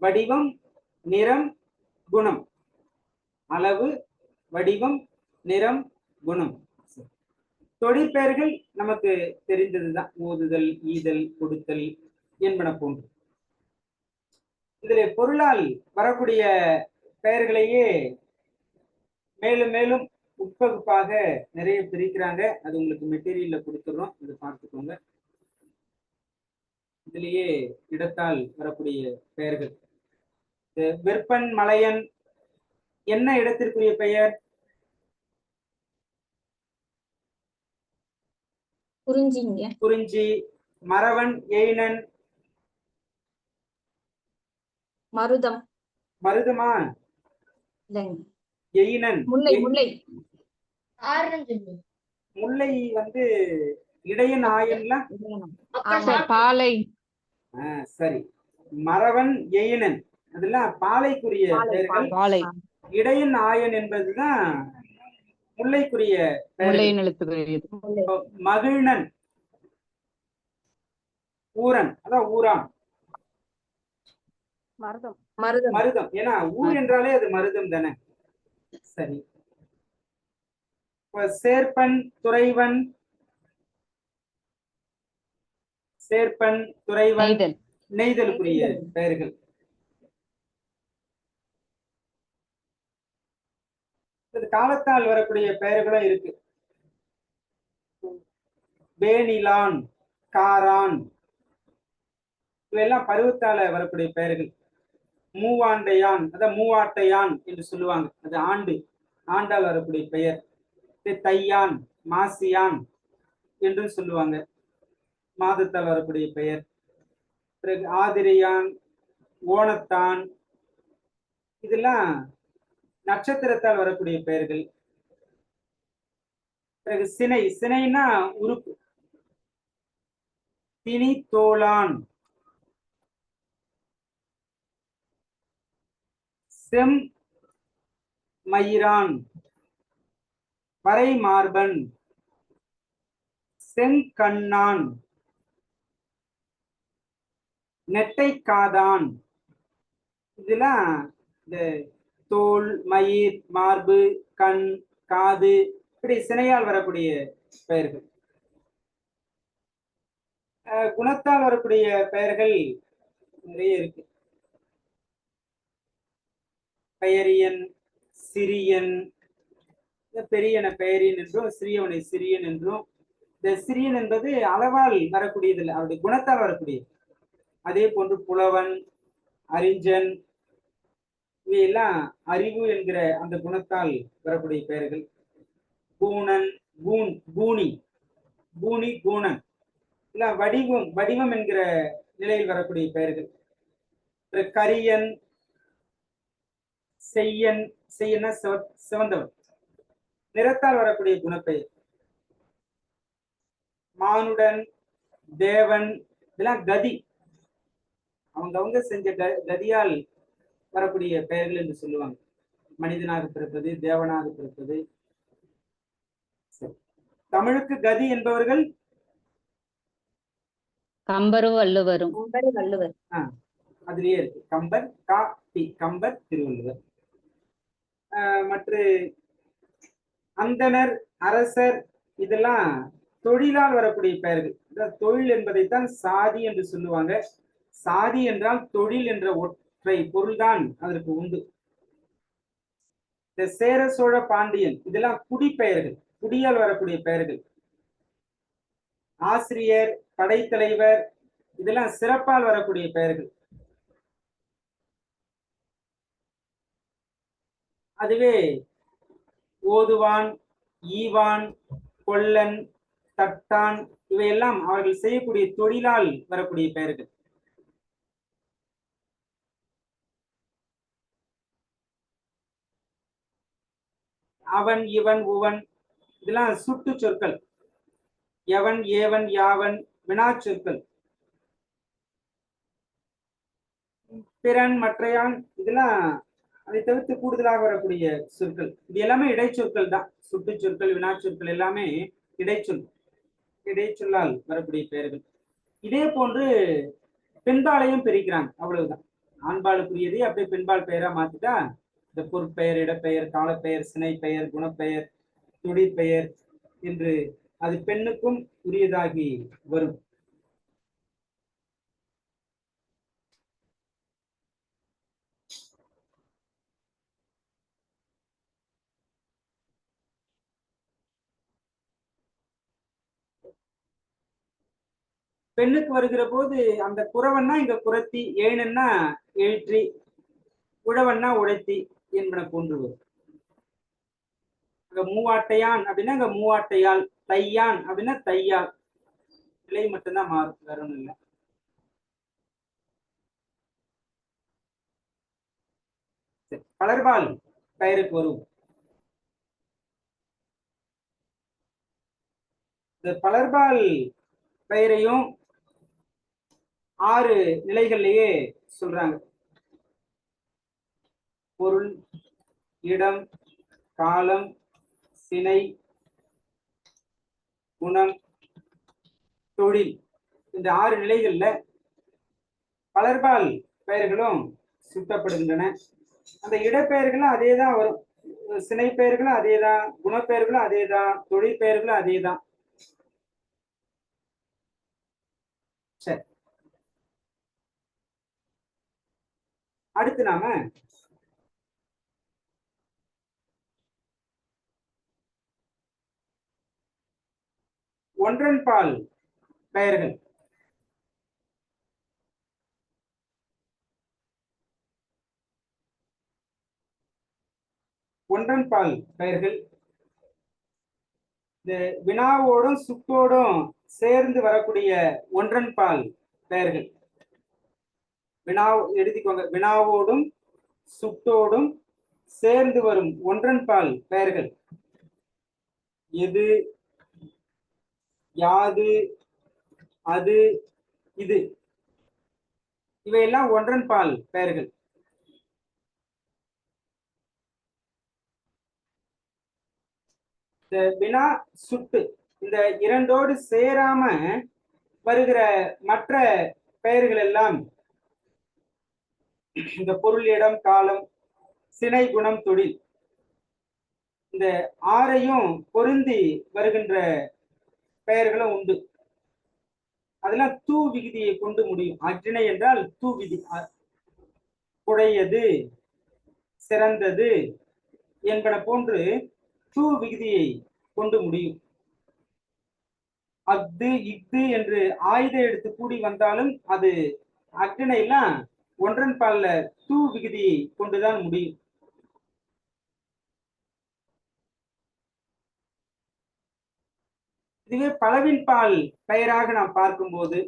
வடிவம், நிறம், குணம். அளவு, வடிவம், நிறம், குணம். தொழிற்பெயர்கள் நமக்கு தெரிந்ததுதான். ஓதுதல், ஈதல், கொடுத்தல் என்பன போன்று. இதில் பொருளால் வரக்கூடிய பெயர்களையே மேலும் மேலும் உட்பகுப்பாக நிறைய பிரிக்கிறாங்க. அது உங்களுக்கு மெட்டீரியல்ல கொடுத்துடுறோம், இதை பார்த்துக்கோங்க. இதுலயே இடத்தால் வரக்கூடிய பெயர்கள். வெப்பன், மலையன் என்ன இடத்திற்குரிய பெயர்? குறிஞ்சி. மறவன், எயினன், மருதமா, எயினன், முல்லை வந்து இடையன், ஆயன்லாம் பாலை. சரி. மறவன், எயினன் அதெல்லாம் பாலைக்குரிய பெயர்கள். இடையன், ஆயன் என்பதுதான் முல்லைக்குரிய பெயர். மகிழ்நன், ஊரன், அதான் ஊரான், மருதம். ஏன்னா ஊர் என்றாலே அது மருதம் தானே. சரி. சேர்ப்பன், துறைவன், நெய்தலுக்குரிய பெயர்கள். காலத்தால் வரக்கூடிய பெயர்களும் இருக்கு. வேணிலான், காரான், இவையெல்லாம் பருவத்தால வரக்கூடிய பெயர்கள். மூவாண்டையான், அதான் மூவாட்டையான் என்று சொல்லுவாங்க, அது ஆண்டால் வரக்கூடிய பெயர். தையான், மாசியான், என்று சொல்லுவாங்க, மாதத்தால் வரக்கூடிய பெயர். பிறகு ஆதிரையான், ஓணத்தான், இதெல்லாம் நட்சத்திரத்தால் வரக்கூடிய பெயர்கள். பிறகு சினை, சினைனா உறுப்பு. திணி தோளான், செம் மயிரான், வரை மார்பன், செங்கண்ணான், நெட்டை காதான். இதெல்லாம் இந்த தோல், மயிர், மார்பு, கண், காது, இப்படி சினையால் வரக்கூடிய பெயர்கள். குணத்தால் வரக்கூடிய பெயர்கள் நிறைய இருக்கு. பெயரியன், சிறியன், பெரியன பெயரியன் என்றும் சிறியவனை சிறியன் என்றும். இந்த சிறியன் என்பது அளவால் வரக்கூடியது இல்லை, அவருடைய குணத்தால் வரக்கூடியது. அதே போன்று புலவன், அறிஞன், இவையெல்லாம் அறிவு என்கிற அந்த குணத்தால் வரக்கூடிய பெயர்கள். பூணன், பூனி, பூனி, பூணன், இல்ல வடிவம், வடிவம் என்கிற நிலையில் வரக்கூடிய பெயர்கள். கரியன், செய்யன், செய்யன்னா சிவந்தவன், நிறத்தால் வரக்கூடிய குணப்பெயர். மானுடன், தேவன், இதெல்லாம் கதி, அவங்க செஞ்ச கதியால் வரக்கூடிய பெயர்கள் என்று சொல்லுவாங்க. மனிதனாக பிறப்பது, தேவனாக பிறப்பது. தமிழுக்கு கதி என்பவர்கள் கம்பரும் வள்ளுவரும். வள்ளுவர். அதுலயே இருக்கு, கம்பர், கம்பர், திருவள்ளுவர். மற்ற அந்தனர், அரசர், இதெல்லாம் தொழிலால் வரக்கூடிய பெயர்கள். தொழில் என்பதைத்தான் சாதி என்று சொல்லுவாங்க. சாதி என்றால் தொழில் என்ற ஒற்றை பொருள்தான் அதற்கு உண்டு. இந்த சேர, சோழ, பாண்டியன், இதெல்லாம் குடிப்பெயர்கள், குடியால் வரக்கூடிய பெயர்கள். ஆசிரியர், படைத்தலைவர், இதெல்லாம் சிறப்பால் வரக்கூடிய பெயர்கள். அதுவே ஓதுவான், ஈவான், கொல்லன், தட்டான், இவையெல்லாம் அவர்கள் செய்யக்கூடிய தொழிலால் வரக்கூடிய பெயர்கள். அவன், இவன், உவன், இதெல்லாம் சுட்டு சொற்கள். எவன், ஏவன், யாவன், வினா சொற்கள். பிறன், மற்றையான், இதெல்லாம் அதை தவிர்த்து கூடுதலாக வரக்கூடிய சொற்கள். இது எல்லாமே இடைச்சொற்கள் தான். சுட்டு சொற்கள், வினா சொற்கள் எல்லாமே இடைச்சொல், இடைச்சொல்லால் வரக்கூடிய பெயர்கள். இதே போன்று பெண்பாலையும் பிரிக்கிறாங்க, அவ்வளவுதான். ஆண்பாலுக்குரியதை அப்படியே பெண்பால் பெயரா மாத்திட்டா இந்த பொருட்பெயர், இடப்பெயர், காலப்பெயர், சினை பெயர், குணப்பெயர், தொழிற்பெயர் என்று அது பெண்ணுக்கும் உரியதாகி வரும். பெண்ணுக்கு வருகிற போது அந்த குறவன்னா இங்க குரத்தி, ஏனன்னா எழுற்றி, உழவன்னா உழைத்தி என்பன போன்று வரும். அங்க மூவாட்டையான் அப்படின்னா அங்க மூவாட்டையால், தையான் அப்படின்னா தையால், நிலை மட்டும்தான் மாறும், வேற ஒண்ணும் இல்லை. பலர்பால் பெயருக்கு வரும். இந்த பலர்பால் பெயரையும் 6 நிலைகள்லயே சொல்றாங்க. பொருள், இடம், காலம், சினை, குணம், தொழில், இந்த 6 நிலைகள்ல பலர்பால் பெயர்களும் சுட்டப்படுகின்றன. அந்த இடப்பெயர்களும் அதே தான் வரும். சினை பெயர்களும் அதே தான், குணப்பெயர்களும் அதே தான், தொழில் பெயர்களும் அதே தான். சரி, அடுத்து நாம ஒன்றன்பால் பெயர்கள். ஒன்றன்பால் பெயர்கள் இந்த வினாவோடும் சுட்டோடும் சேர்ந்து வரக்கூடிய ஒன்றன் பால் பெயர்கள். வினா எழுதிக்கோங்க. வினாவோடும் சுட்டோடும் சேர்ந்து வரும் ஒன்றன் பால் பெயர்கள். எது, யாது, அது, இது, இவையெல்லாம் ஒன்றன் பால் பெயர்கள். இந்த வினா சுட்டு இந்த இரண்டோடு சேராம வருகிற மற்ற பெயர்கள் எல்லாம் இந்த பொருள், இடம், காலம், சினை, குணம், தொழில், இந்த ஆறையும் பொருந்தி வருகின்ற பெயர்களும் உண்டு. அதெல்லாம் தூ விகுதியை கொண்டு முடியும். அற்றிணை என்றால் தூ விதி. குழையது, சிறந்தது என்பன போன்று தூ விகுதியை கொண்டு முடியும். அஃது, இஃது என்று ஆயுத எடுத்து கூடி வந்தாலும் அது அற்றிணைலாம் ஒன்றன் பால்ல தூ விகுதியை கொண்டுதான் முடியும். இதுவே பலவின் பால் பெயராக நாம் பார்க்கும்போது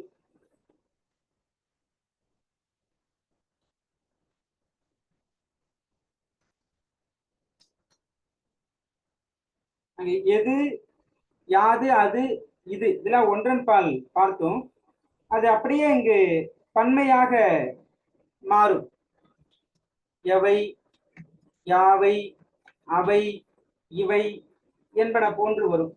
அங்கே எது, யாது, அது, இது, இதெல்லாம் ஒன்றன் பால் பார்த்தோம். அது அப்படியே இங்கு பன்மையாக மாறும். எவை, யாவை, அவை, இவை என்பன போன்று வரும்.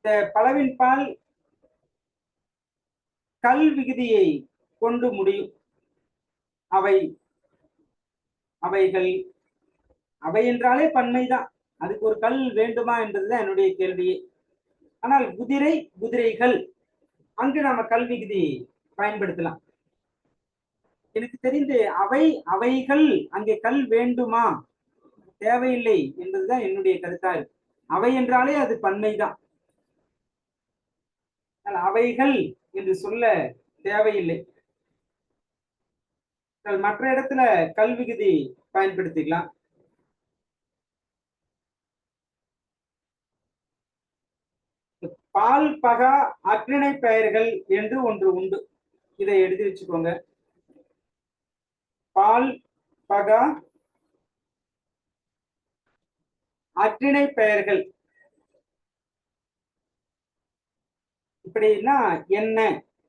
இந்த பலவின் பால் கல் விகுதியை கொண்டு முடியும். அவை, அவைகள், அவை என்றாலே பன்மைதான். அதுக்கு ஒரு கல் வேண்டுமா என்பதுதான் என்னுடைய கேள்வியே. ஆனால் குதிரை, குதிரைகள், அங்கு நாம கல் விகுதி பயன்படுத்தலாம். எனக்கு தெரிந்து அவை, அவைகள் அங்கே கல் வேண்டுமா, தேவையில்லை என்பதுதான் என்னுடைய கருத்தா இருக்கு. அவை என்றாலே அது பன்மைதான். அவைகள் என்று சொல்ல தேவையில்லை. மற்ற இடத்துல கல் விகுதி பயன்படுத்திக்கலாம். பால் பகா அற்றிணை பெயர்கள் என்று ஒன்று உண்டு. இதை எழுதி வச்சுக்கோங்க. பால் பகா அற்றிணை பெயர்கள் இப்படின்னா என்ன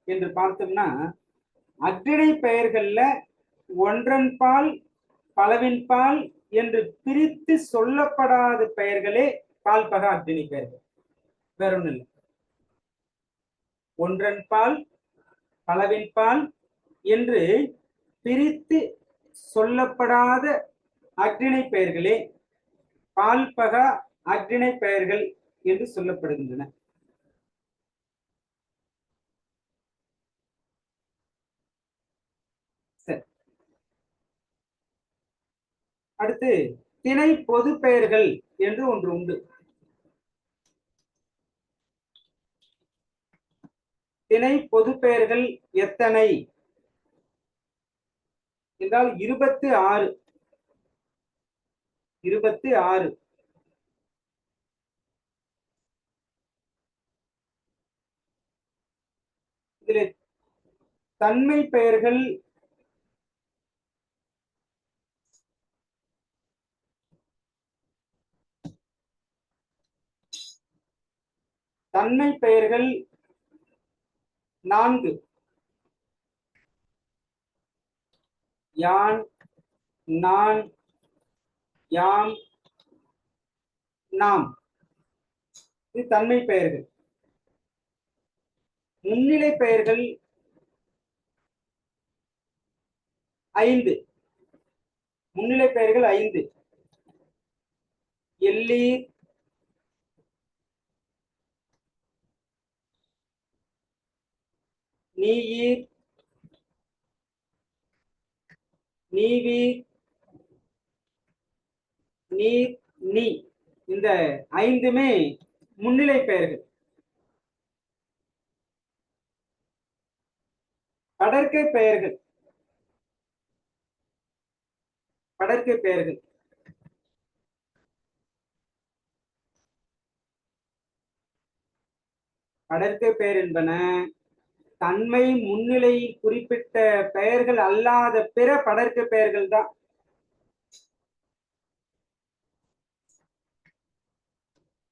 என்று பார்த்தோம்னா, அற்றிணை பெயர்கள்ல ஒன்றன் பால், பலவின் பால் என்று பிரித்து சொல்லப்படாத பெயர்களே பால் பகா அற்றிணை பெயர்கள். வேற ஒண்ணு இல்லை. ஒன்றன் பால், பலவின் பால் என்று பிரித்து சொல்லப்படாத அற்றிணை பெயர்களே பால் பகா அற்றிணை பெயர்கள் என்று சொல்லப்படுகின்றன. அடுத்து திணை பொது பெயர்கள் என்று ஒன்று உண்டு. திணை பொது பெயர்கள் எத்தனை என்றால் 26. 26. இதில் தன்மை பெயர்கள் தன்மை பெயர்கள் 4. யான், நான், யாம், நாம். இது தன்மை பெயர்கள். முன்னிலை பெயர்கள் 5. முன்னிலை பெயர்கள் 5. எல்லீர், நீயீர், நீவீர், நீர், நீ, இந்த 5மே முன்னிலை பெயர்கள். கடற்கை பெயர்கள் படர்க்கை பெயர்கள். படர்க்கை பெயர் என்பன தன்மை முன்னிலை குறிப்பிட்ட பெயர்கள் அல்லாத பிற படர்க்கை பெயர்கள் தான்.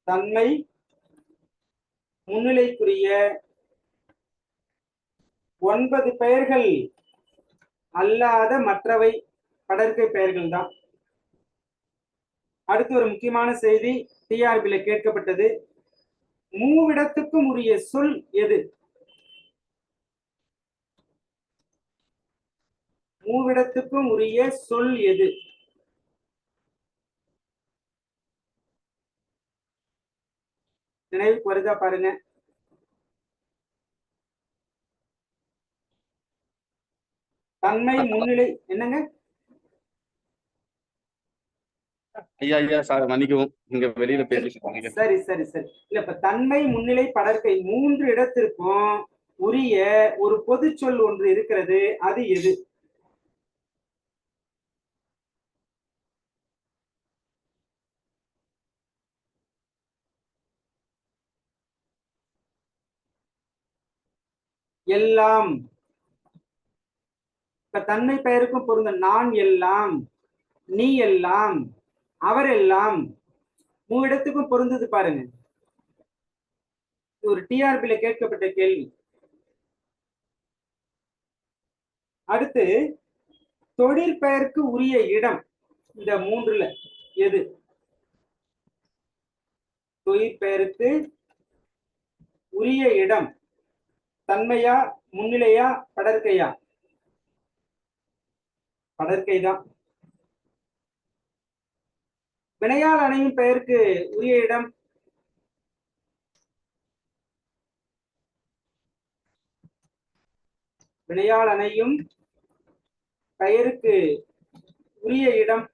தன்மை முன்னிலைக்குரிய 9 பெயர்கள் அல்லாத மற்றவை படர்க்கை பெயர்கள் தான். அடுத்து ஒரு முக்கியமான செய்தி டிஆர்பில கேட்கப்பட்டது. மூவிடத்துக்கும் உரிய சொல் எது? மூவிடத்துக்கும் உரிய சொல் எது? நினைவுக்கு வருதா பாருங்க. தன்மை முன்னிலை என்னங்க? ஐயா ஐயா சார் மன்னிக்கவும், இங்க வெளியில பேசிட்டு. சரி சரி சரி. இல்ல இப்ப தன்மை முன்னிலை படர்க்கை 3 இடத்திற்கும் உரிய ஒரு பொது சொல் ஒன்று இருக்கிறது. அது எது? எல்லாம். இப்ப தன்மை பெயருக்கும் பொருந்த. நான் எல்லாம், நீ எல்லாம், அவர் எல்லாம், மூவிடத்துக்கும் பொருந்தது பாருங்க. ஒரு டிஆர்பில கேட்கப்பட்ட கேள்வி. அடுத்து தொழிற்பெயருக்கு உரிய இடம் இந்த 3ல எது? தொழிற்பெயருக்கு உரிய இடம் தன்மையா முன்னிலையா படர்க்கையா? படர்க்கை தான். வினையால் அணையும் பெயருக்கு உரிய இடம் வினையால் அணையும் பெயருக்கு உரிய இடம்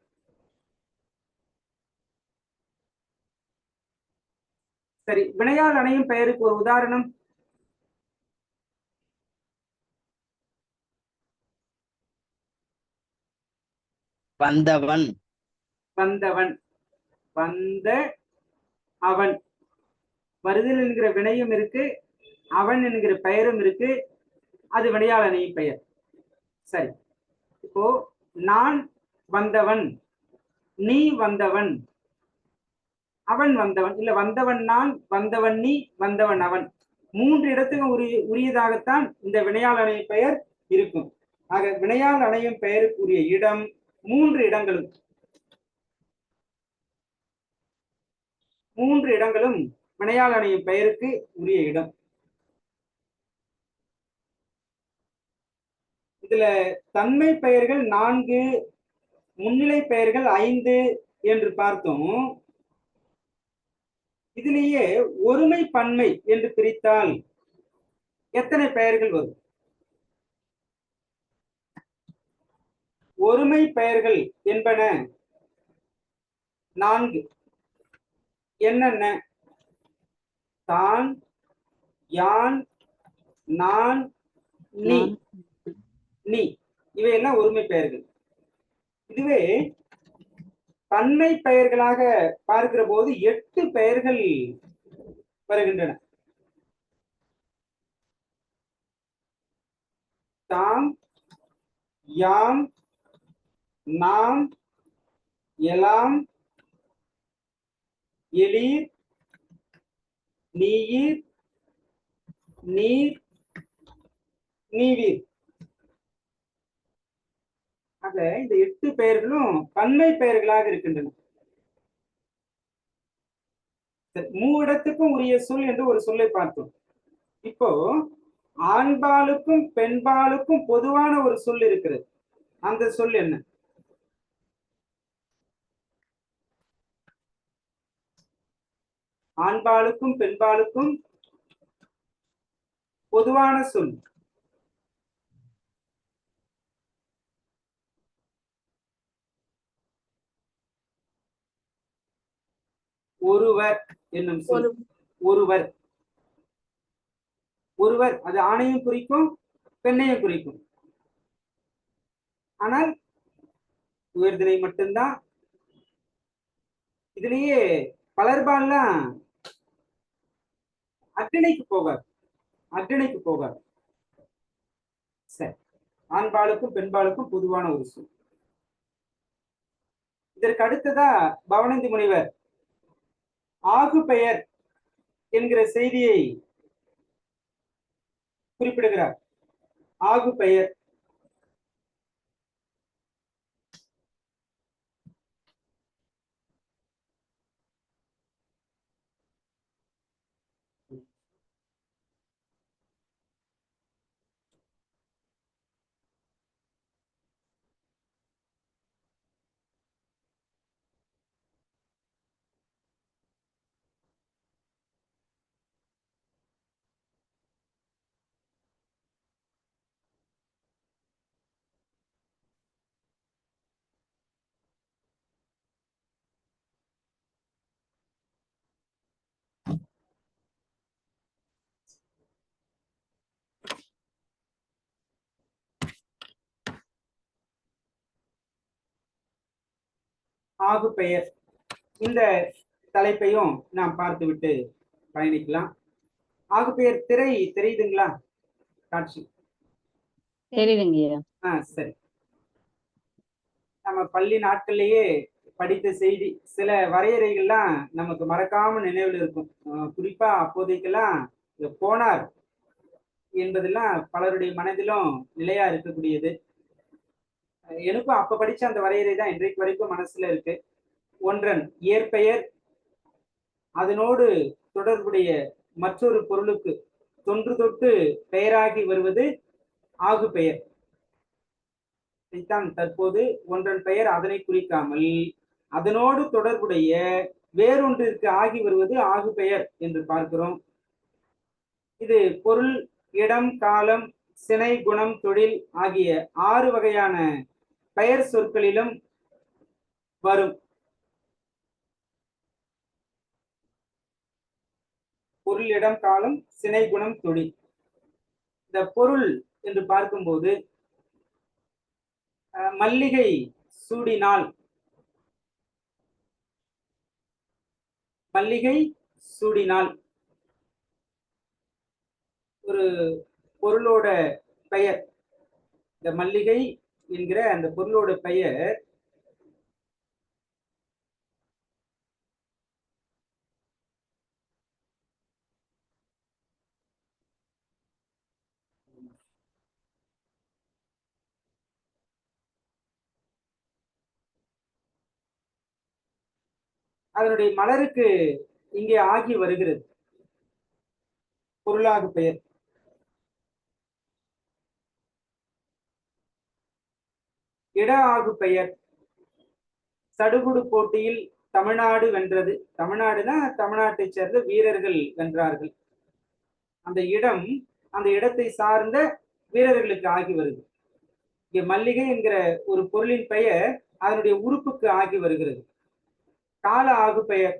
சரி. வினையால் அணையும் பெயருக்கு ஒரு உதாரணம். வந்தவன். வந்தவன், வந்த அவன். வருதல் என்கிற வினையும் இருக்கு, அவன் என்கிற பெயரும் இருக்கு. அது வினையால் அணையும் பெயர். சரி. இப்போ நான் வந்தவன், நீ வந்தவன், அவன் வந்தவன். இல்ல வந்தவன் நான், வந்தவன் நீ, வந்தவன் அவன். 3 இடத்துக்கும் உரியதாகத்தான் இந்த வினையால் அணையும் பெயர் இருக்கும். ஆக வினையால் அணையும் பெயருக்குரிய இடம் 3 இடங்களும் 3 இடங்களும் வினையால் அணையும் பெயருக்கு உரிய இடம். இதுல தன்மை பெயர்கள் 4, முன்னிலை பெயர்கள் 5 என்று பார்த்தோம். இதிலேயே ஒருமை பன்மை என்று பிரித்தால் எத்தனை பெயர்கள் வரும்? ஒருமை பெயர்கள் என்பன 4. என்னென்ன? தான், யான், நான், நீ. நீ இவையெல்லாம் ஒருமை பெயர்கள். இதுவே பன்மை பெயர்களாக பார்க்கிற போது 8 பெயர்கள் வருகின்றன. தாம், யாம், நாம், எலாம், எலீர், நீயீர், நீர், நீவீர். ஆக இந்த 8 பெயர்களும் பன்மை பெயர்களாக இருக்கின்றன. மூவிடத்துக்கும் உரிய சொல் என்று ஒரு சொல்லை பார்த்தோம். இப்போ ஆண்பாலுக்கும் பெண்பாலுக்கும் பொதுவான ஒரு சொல் இருக்கிறது. அந்த சொல் என்ன? ஆண்பாலுக்கும் பெண்பாலுக்கும் பொதுவான சொல் ஒருவர் என்னும் சொல். ஒருவர். ஒருவர் அது ஆணையும் குறிக்கும், பெண்ணையும் குறிக்கும். ஆனால் உயர்திணை மட்டும்தான். இதுலயே பலர்பால்லாம் அக்னிணைக்கு போகாது, அக்னிணைக்கு போகாது. சரி, ஆண்பாலுக்கும் பெண்பாலுக்கும் பொதுவான ஒரு சொல். இதற்கு அடுத்ததா பவனந்தி முனிவர் ஆகு பெயர் என்கிற செய்தியை குறிப்பிடுகிறார். ஆகு பெயர் ஆகு பெயர் இந்த தலைப்பையும் நாம் பார்த்துவிட்டு பயணிக்கலாம். ஆகு பெயர் திரை தெரியுதுங்களா? காட்சி தெரியுதுங்கய்யா. சரி. நம்ம பள்ளி நாட்கள்லயே படித்த செய்தி, சில வரையறைகள்லாம் நமக்கு மறக்காம நினைவில் இருக்கும். குறிப்பா அப்போதைக்கெல்லாம் இந்த போனார் என்பதெல்லாம் பலருடைய மனதிலும் நிலையா இருக்கக்கூடியது. எனக்கும் அப்ப படிச்ச அந்த வரையறை தான் இன்றைக்கு வரைக்கும் மனசுல இருக்கு. ஒன்றன் இயற்பெயர் அதனோடு தொடர்புடைய மற்றொரு பொருளுக்கு தொன்று தொட்டு பெயராகி வருவது ஆகு பெயர். இதைத்தான் தற்போது ஒன்றன் பெயர் அதனை குறிக்காமல் அதனோடு தொடர்புடைய வேறொன்றிற்கு ஆகி வருவது ஆகு பெயர் என்று பார்க்கிறோம். இது பொருள், இடம், காலம், சினை, குணம், தொழில் ஆகிய 6 வகையான பெயர் சொற்களிலும் வரும். பொருள், இடம், காலம், சினை, குணம், தொழில். இந்த பொருள் என்று பார்க்கும்போது மல்லிகை சூடினால், மல்லிகை சூடினால் ஒரு பொருளோட பெயர். இந்த மல்லிகை என்கிற அந்த பொருளோட பெயர் அதனுடைய மலருக்கு இங்கே ஆகி வருகிறது பொருளாகு பெயர். இட ஆகு பெயர் சடுகுடு போட்டியில் தமிழ்நாடு வென்றது. தமிழ்நாடுனா தமிழ்நாட்டை சேர்ந்த வீரர்கள் வென்றார்கள். அந்த இடம், அந்த இடத்தை சார்ந்த வீரர்களுக்கு ஆகி வருது. இங்கே மல்லிகை என்கிற ஒரு பொருளின் பெயர் அதனுடைய உறுப்புக்கு ஆகி வருகிறது. கால ஆகு பெயர்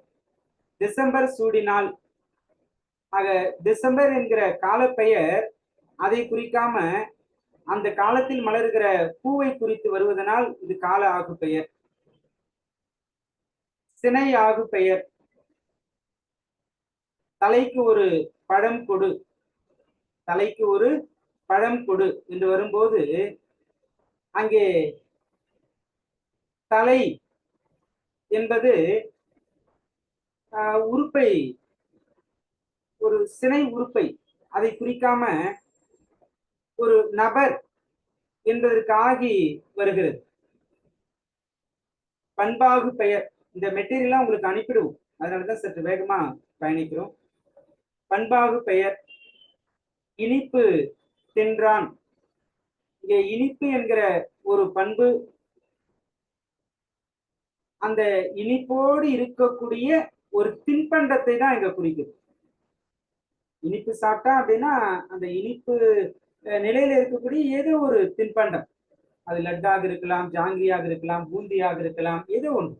டிசம்பர் சூடினால். ஆக டிசம்பர் என்கிற கால பெயர் அதை குறிக்காம அந்த காலத்தில் மலர்கிற பூவை குறித்து வருவதனால் இது கால ஆகு பெயர். சினை ஆகு பெயர் தலைக்கு ஒரு பழம் கொடு, தலைக்கு ஒரு பழம் கொடு என்று வரும்போது அங்கே தலை என்பது உறுப்பை, ஒரு சினை உறுப்பை அதை குறிக்காம ஒரு நபர் என்பதற்கு ஆகி வருகிறது. பண்பாகு பெயர் இந்த மெட்டீரியல்லாம் உங்களுக்கு அனுப்பிடுவோம், அதனாலதான் சற்று வேகமா பயணிக்கிறோம். பண்பாகு பெயர் இனிப்பு தின்றான். இங்கே இனிப்பு என்கிற ஒரு பண்பு அந்த இனிப்போடு இருக்கக்கூடிய ஒரு தின்பண்டத்தை தான் இங்க குறிக்குது. இனிப்பு சாப்பிட்டா அப்படின்னா அந்த இனிப்பு நிலையில இருக்கக்கூடிய ஏதோ ஒரு தின்பண்டம், அது லட்டாக இருக்கலாம், ஜாங்கிரியாக இருக்கலாம், பூந்தியாக இருக்கலாம், ஏதோ ஒன்று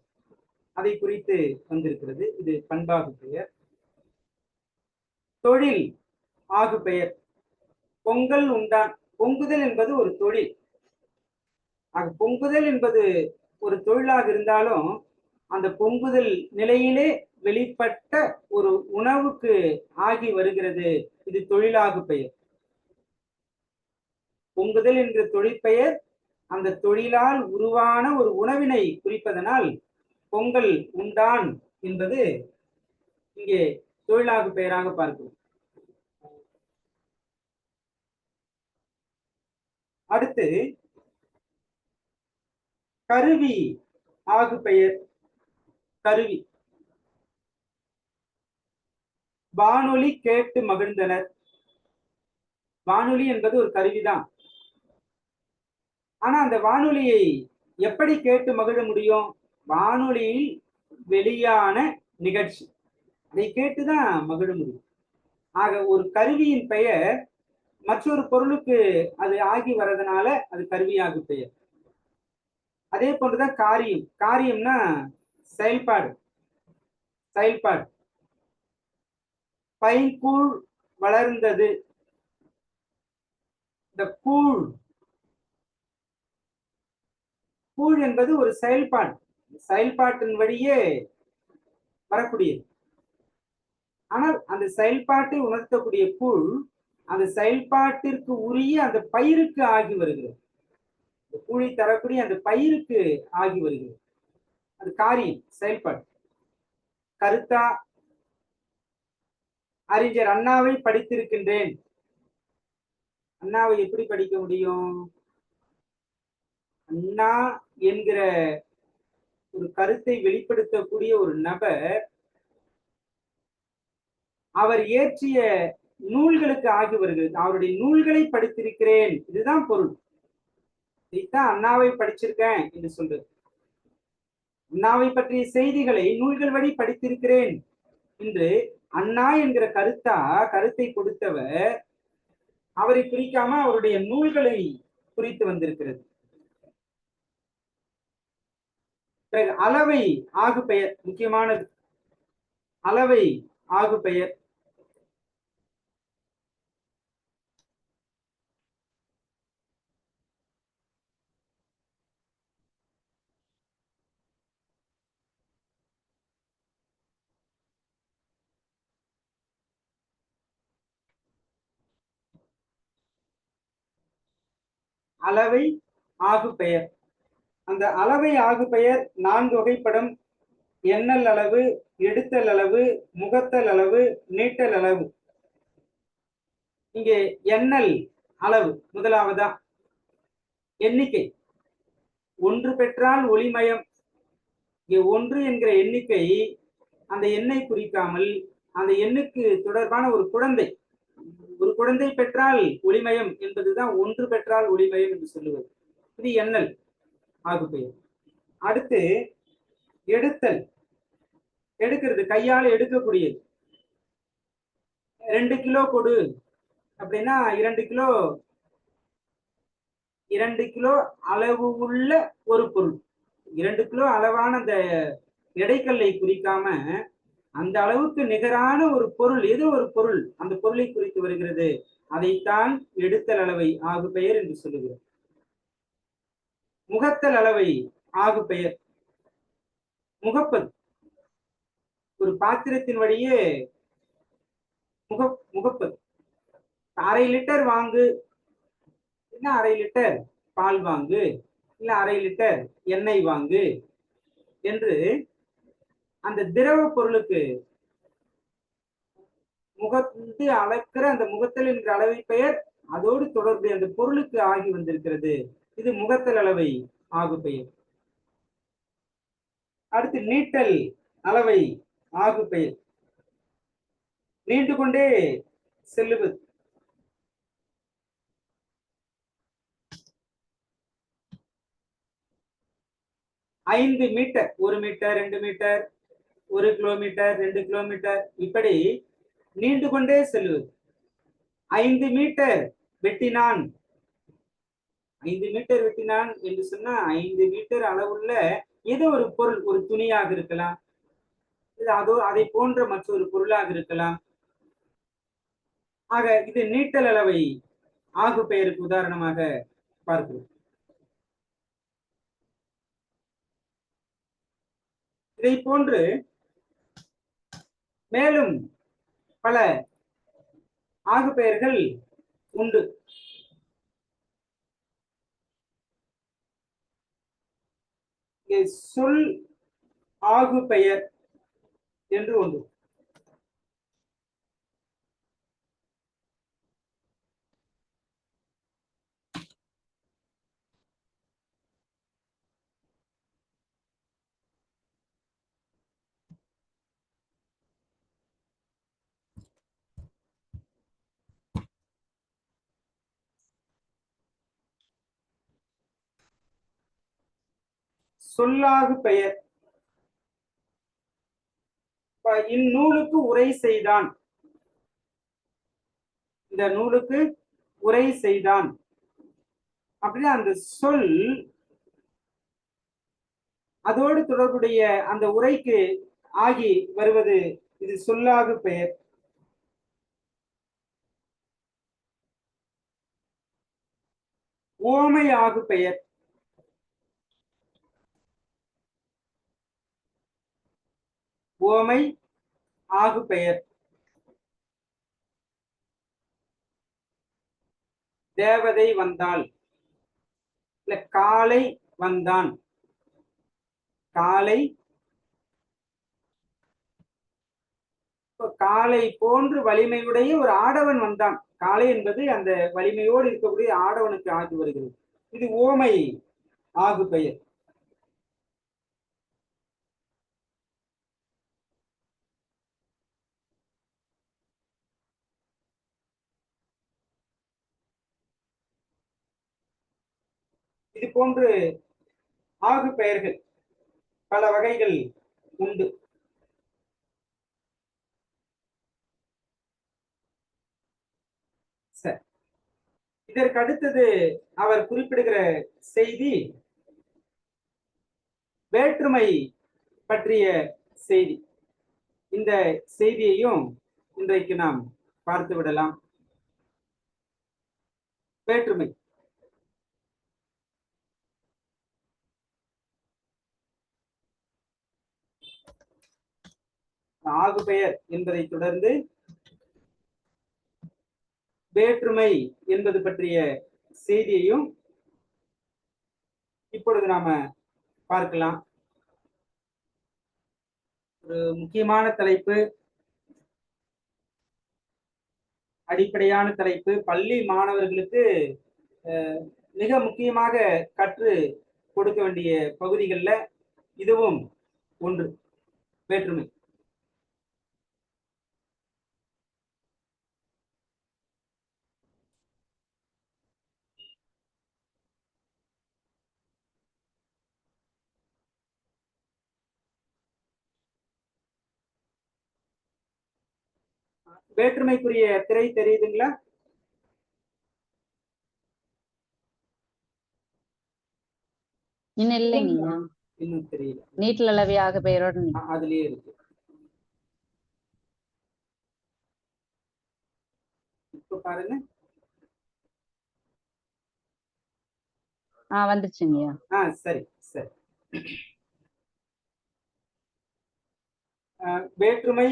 அதை குறித்து வந்திருக்கிறது. இது பண்பாகு பெயர். தொழில் ஆகு பெயர் பொங்கல் உண்டான். பொங்குதல் என்பது ஒரு தொழில். பொங்குதல் என்பது ஒரு தொழிலாக இருந்தாலும் அந்த பொங்குதல் நிலையிலே வெளிப்பட்ட ஒரு உணவுக்கு ஆகி வருகிறது. இது தொழிலாகு பெயர். பொங்குதல் என்ற தொழிற்பெயர் அந்த தொழிலால் உருவான ஒரு உணவினை குறிப்பதனால் பொங்கல் உண்டான் என்பது இங்கே தொழிலாகு பெயராக பார்க்கிறோம். அடுத்து கருவி ஆகு பெயர். கருவி வானொலி கேட்டு மகிழ்ந்தனர். வானொலி என்பது ஒரு கருவிதான். ஆனா அந்த வானொலியை எப்படி கேட்டு மகிழ முடியும்? வானொலியில் வெளியான நிகழ்ச்சி, அதை கேட்டுதான் மகிழ முடியும். ஆக ஒரு கருவியின் பெயர் மற்றொரு பொருளுக்கு அது ஆகி வர்றதுனால அது கருவியாகு பெயர். அதே போன்றுதான் காரியம். காரியம்னா செயல்பாடு. செயல்பாடு. பைங்கூழ் வளர்ந்தது. இந்த கூழ், கூழ் என்பது ஒரு செயல்பாடு. செயல்பாட்டின் வழியே வரக்கூடியது. ஆனால் அந்த செயல்பாட்டை உணர்த்தக்கூடிய கூழ் அந்த செயல்பாட்டிற்கு உரிய அந்த பயிருக்கு ஆகி வருகிறது. கூழை தரக்கூடிய அந்த பயிருக்கு ஆகி வருகிறது. அது காரியம், செயல்பாடு. கருத்தா அறிஞர் அண்ணாவை படித்திருக்கின்றேன். அண்ணாவை எப்படி படிக்க முடியும்? அண்ணா என்கிற ஒரு கருத்தை வெளிப்படுத்தக்கூடிய ஒரு நபர் அவர் இயற்றிய நூல்களுக்கு ஆகி வருகிறது. அவருடைய நூல்களை படித்திருக்கிறேன், இதுதான் பொருள். இதைத்தான் அண்ணாவை படிச்சிருக்கேன் என்று சொல்றது. அண்ணாவை பற்றிய செய்திகளை நூல்கள் வழி படித்திருக்கிறேன் என்று அண்ணா என்கிற கருத்தை கொடுத்தவர் அவரை குறிக்காம அவருடைய நூல்களை குறித்து வந்திருக்கிறது. அளவை ஆகு பெயர் முக்கியமானது. அளவை ஆகு பெயர். அளவை ஆகு பெயர். அந்த அளவை ஆகு பெயர் 4 வகைப்படும். எண்ணல் அளவு, எடுத்தல் அளவு, முகத்தல் அளவு, நீட்டல் அளவு. இங்கே எண்ணல் அளவு முதலாவதா. எண்ணிக்கை 1 பெற்றால் ஒளிமயம். இங்கே 1 என்கிற எண்ணிக்கை அந்த எண்ணை குறிக்காமல் அந்த எண்ணுக்கு தொடர்பான ஒரு குழந்தை பெற்றால் ஒளிமயம் என்பதுதான் 1 பெற்றால் ஒளிமயம் என்று சொல்லுவது. இது எண்ணல் ஆகு பெயர். அடுத்து எடுத்தல். எடுக்கிறது, கையால் எடுக்கக்கூடியது. 2 கிலோ கொடு அப்படின்னா 2 கிலோ அளவு உள்ள ஒரு பொருள். 2 கிலோ அளவான அந்த எடைக்கல்லை குறிக்காம அந்த அளவுக்கு நிகரான ஒரு பொருள், ஏதோ ஒரு பொருள், அந்த பொருளை குறித்து வருகிறது. அதைத்தான் எடுத்தல் அளவை ஆகு பெயர் என்று சொல்லுகிறோம். முகத்தல் அளவை ஆகு பெயர். முகப்பது, ஒரு பாத்திரத்தின் வழியே முகப்பது. 1/2 லிட்டர் வாங்கு, இல்ல 1/2 லிட்டர் பால் வாங்கு, இல்ல 1/2 லிட்டர் எண்ணெய் வாங்கு என்று அந்த திரவ பொருளுக்கு முகத்து அளக்கிற அந்த முகத்தல் என்கிற அளவை பெயர் அதோடு தொடர்பு அந்த பொருளுக்கு ஆகி வந்திருக்கிறது. இது முகத்தல் அளவை ஆகு பெயர். அடுத்து நீட்டல் அளவை ஆகு பெயர். நீண்டு கொண்டே செல்லுவது. ஐந்து metre, 1 metre, 2 metre, 1 kilometre, 2 kilometre, இப்படி நீண்டு கொண்டே செல்வது. 5 மீட்டர் வெட்டினான். 5 மீட்டர் வெட்டினான் என்று சொன்னா 5 மீட்டர் அளவுள்ள ஏதோ ஒரு பொருள், ஒரு துணியாக இருக்கலாம், அதை போன்ற மற்றொரு பொருளாக இருக்கலாம். ஆக இது நீட்டல் அளவை ஆகு பெயருக்கு உதாரணமாக பார்க்கிறோம். இதை போன்று மேலும் பல ஆகுபெயர்கள் உண்டு. இங்கே சொல் ஆகு பெயர் என்று ஒன்று. சொல்லாகு பெயர். இந்நூலுக்கு உரை செய்தான், இந்த நூலுக்கு உரை செய்தான் அப்படின்னா அந்த சொல் அதோடு தொடர்புடைய அந்த உரைக்கு ஆகி வருவது இது சொல்லாகு பெயர். ஓமை ஆகு பெயர். ஓமை ஆகு பெயர். தேவதை வந்தாள், இல்ல காலை வந்தான், காலை காலை போன்று வலிமையுடைய ஒரு ஆடவன் வந்தான். காலை என்பது அந்த வலிமையோடு இருக்கக்கூடிய ஆடவனுக்கு ஆகி வருகிறது. இது ஓமை ஆகு பெயர். இது போன்று ஆகு பெயர்கள் பல வகைகள் உண்டு. சரி, இதற்கு அடுத்தது அவர் குறிப்பிடுகிற செய்தி வேற்றுமை பற்றிய செய்தி. இந்த செய்தியையும் இன்றைக்கு நாம் பார்த்து விடலாம். வேற்றுமை ஆகு பெயர் என்பதை தொடர்ந்து வேற்றுமை என்பது பற்றிய செய்தியையும் இப்பொழுது நாம பார்க்கலாம். ஒரு முக்கியமான தலைப்பு, அடிப்படையான தலைப்பு, பள்ளி மாணவர்களுக்கு மிக முக்கியமாக கற்று கொடுக்க வேண்டிய பகுதிகளில் இதுவும் ஒன்று. வேற்றுமை. வேற்றுமைக்குரிய திரை தெரியுதுங்களா? இன்னும் இல்லைங்கய்யா, இன்னும் தெரியல. நீட்டில் அளவி ஆகு பெயரோட அதுலயே இருக்கு. இப்ப பாருங்க. வந்துருச்சுங்கய்யா. சரி சரி. வேற்றுமை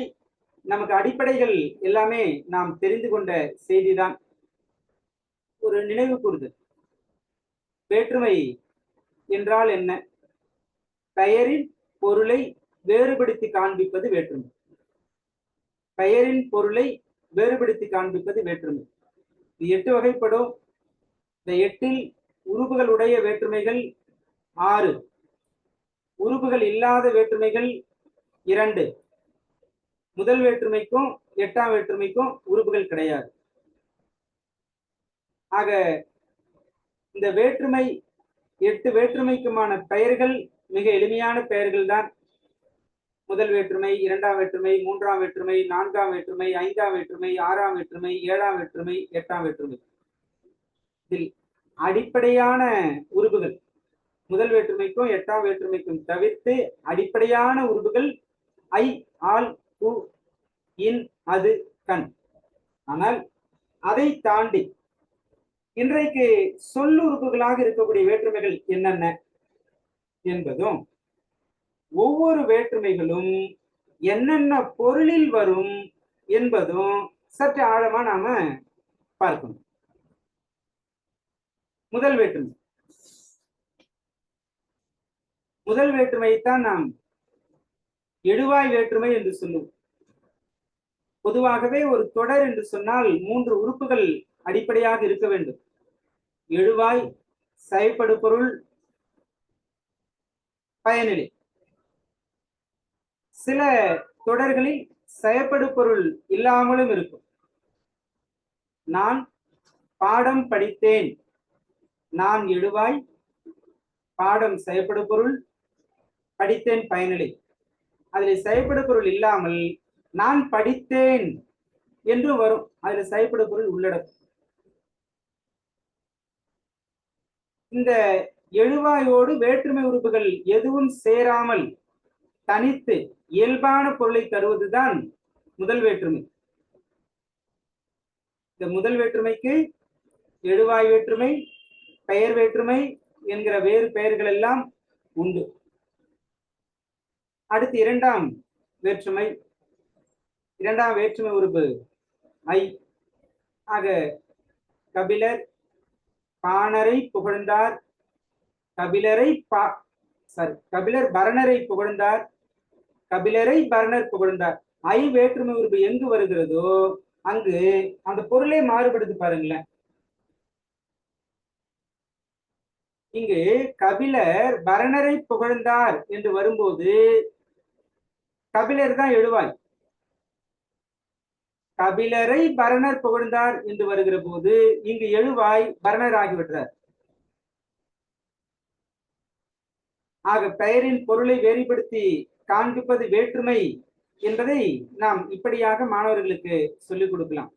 நமக்கு அடிப்படைகள் எல்லாமே நாம் தெரிந்து கொண்ட செய்திதான். ஒரு நினைவு கூறுதல். வேற்றுமை என்றால் என்ன? பெயரின் பொருளை வேறுபடுத்தி காண்பிப்பது வேற்றுமை. பெயரின் பொருளை வேறுபடுத்தி காண்பிப்பது வேற்றுமை. 8 வகைப்படும். இந்த 8இல் உருபுகளுடைய வேற்றுமைகள் 6, உருபுகள் இல்லாத வேற்றுமைகள் 2. முதல் வேற்றுமைக்கும் 8ஆம் வேற்றுமைக்கும் உருபுகள் கிடையாது. ஆக இந்த வேற்றுமை 8 வேற்றுமைக்குமான பெயர்கள் மிக எளிமையான பெயர்கள் தான். முதல் வேற்றுமை, 2ஆம் வேற்றுமை, 3ஆம் வேற்றுமை, 4ஆம் வேற்றுமை, 5ஆம் வேற்றுமை, 6ஆம் வேற்றுமை, 7ஆம் வேற்றுமை, 8ஆம் வேற்றுமை. இதில் அடிப்படையான உருபுகள் முதல் வேற்றுமைக்கும் 8ஆம் வேற்றுமைக்கும் தவிர்த்து அடிப்படையான உருபுகள் ஐ, ஆல், கு, இன், அது, கண். ஆனால் அதை தாண்டி இன்றைக்கு சொல்லுறுப்புகளாக இருக்கக்கூடிய வேற்றுமைகள் என்னென்ன என்பதும் ஒவ்வொரு வேற்றுமைகளும் என்னென்ன பொருளில் வரும் என்பதும் சற்று ஆழமா நாம பார்க்கணும். முதல் வேற்றுமை, முதல் வேற்றுமையைத்தான் நாம் எழுவாய் வேற்றுமை என்று சொல்லுவோம். பொதுவாகவே ஒரு தொடர் என்று சொன்னால் 3 உறுப்புகள் அடிப்படையாக இருக்க வேண்டும். எழுவாய், செயற்படு பொருள், பயனிலை. சில தொடர்களில் செயற்படு பொருள் இல்லாமலும் இருக்கும். நான் பாடம் படித்தேன், நான் எழுவாய், பாடம் செயற்படு பொருள், படித்தேன் பயனிலை. அதில் செயற்படு பொருள் இல்லாமல் நான் படித்தேன் என்று வரும். அதில் செயற்படு பொருள் உள்ளடக்கும். இந்த எழுவாயோடு வேற்றுமை உறுப்புகள் எதுவும் சேராமல் தனித்து இயல்பான பொருளை தருவதுதான் முதல் வேற்றுமை. இந்த முதல் வேற்றுமைக்கு எழுவாய் வேற்றுமை, பெயர் வேற்றுமை என்கிற வேறு பெயர்கள் எல்லாம் உண்டு. அடுத்து இரண்டாம் வேற்றுமை. இரண்டாம் வேற்றுமை உறுப்பு ஐ. ஆக கபிலர் பாணரை புகழ்ந்தார், கபிலர் பரணரை புகழ்ந்தார், கபிலரை பரணர் புகழ்ந்தார். ஐ வேற்றுமை உறுப்பு எங்கு வருகிறதோ அங்கு அந்த பொருளே மாறுபடுது பாருங்களேன். இங்கு கபிலர் பரணரை புகழ்ந்தார் என்று வரும்போது கபிலர் தான் எழுவாய். கபிலரை பரணர் புகழ்ந்தார் என்று வருகிற போது இங்கு எழுவாய் பரணர் ஆகிவிட்டார். ஆக பெயரின் பொருளை வேறுபடுத்தி காண்பிப்பது வேற்றுமை என்பதை நாம் இப்படியாக மாணவர்களுக்கு சொல்லிக் கொடுக்கலாம்.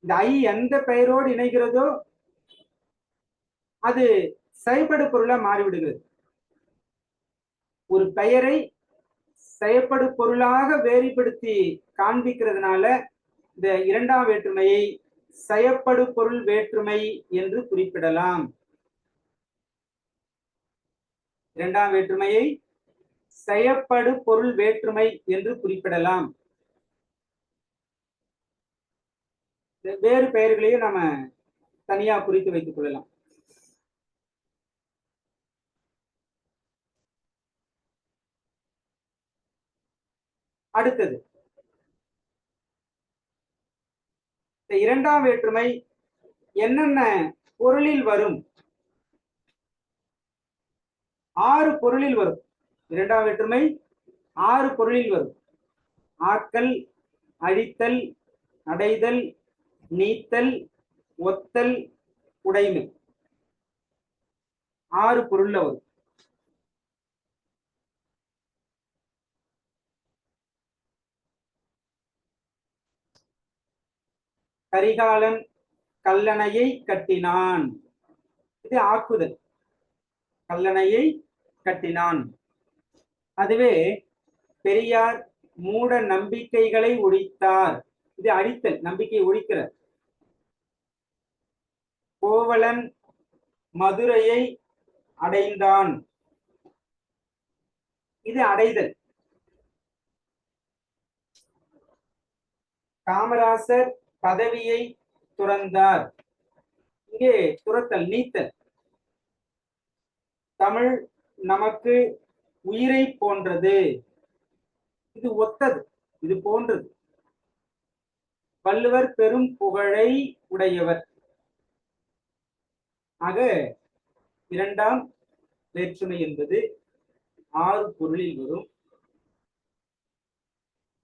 இந்த ஐ எந்த பெயரோடு இணைகிறதோ அது செயற்படு பொருளா மாறிவிடுகிறது. ஒரு பெயரை செயற்படு பொருளாக வேறுபடுத்தி காண்பிக்கிறதுனால இந்த இரண்டாம் வேற்றுமையை செயற்படு பொருள் வேற்றுமை என்று குறிப்பிடலாம். இரண்டாம் வேற்றுமையை செயற்படு பொருள் வேற்றுமை என்று குறிப்பிடலாம். வேறு பெயர்களையும் நாம தனியா குறித்து வைத்துக் கொள்ளலாம். அடுத்தது இந்த இரண்டாம் வேற்றுமை என்னென்ன பொருளில் வரும்? 6 பொருளில் வரும். இரண்டாம் வேற்றுமை 6 பொருளில் வரும். ஆக்கல், அழித்தல், அடைதல், நீத்தல், ஒத்தல், உடைமை. 6 பொருள்ல வரும். கரிகாலன் கல்லணையை கட்டினான். இது ஆக்குதல். கல்லணையை கட்டினான். அதுவே பெரியார் மூட நம்பிக்கைகளை ஒழித்தார். இது அழித்தல், நம்பிக்கை ஒழிக்கிறார். கோவலன் மதுரையை அடைந்தான். இது அடைதல். காமராசர் பதவியை துறந்தார். இங்கே துரத்தல், நீத்தல். தமிழ் நமக்கு உயிரை போன்றது. இது ஒத்தது, இது போன்றது. வள்ளுவர் பெரும் புகழை உடையவர். ஆக இரண்டாம் வேற்றுமை என்பது 6 பொருளில் வரும்.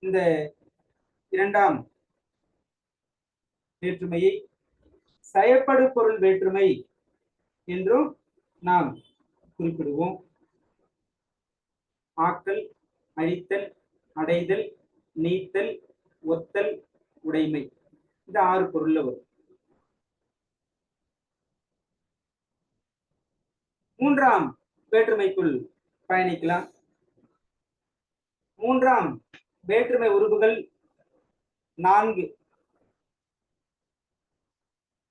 இந்த இரண்டாம் வேற்றுமையை செயற்படு பொருள் வேற்றுமை என்றும் நாம் குறிப்பிடுவோம். ஆக்கல், அழித்தல், அடைதல், நீத்தல், ஒத்தல், உடைமை. இந்த 6 பொருள்ல வரும். மூன்றாம் வேற்றுமைக்குள் பயணிக்கலாம். மூன்றாம் வேற்றுமை உறுப்புகள் 4.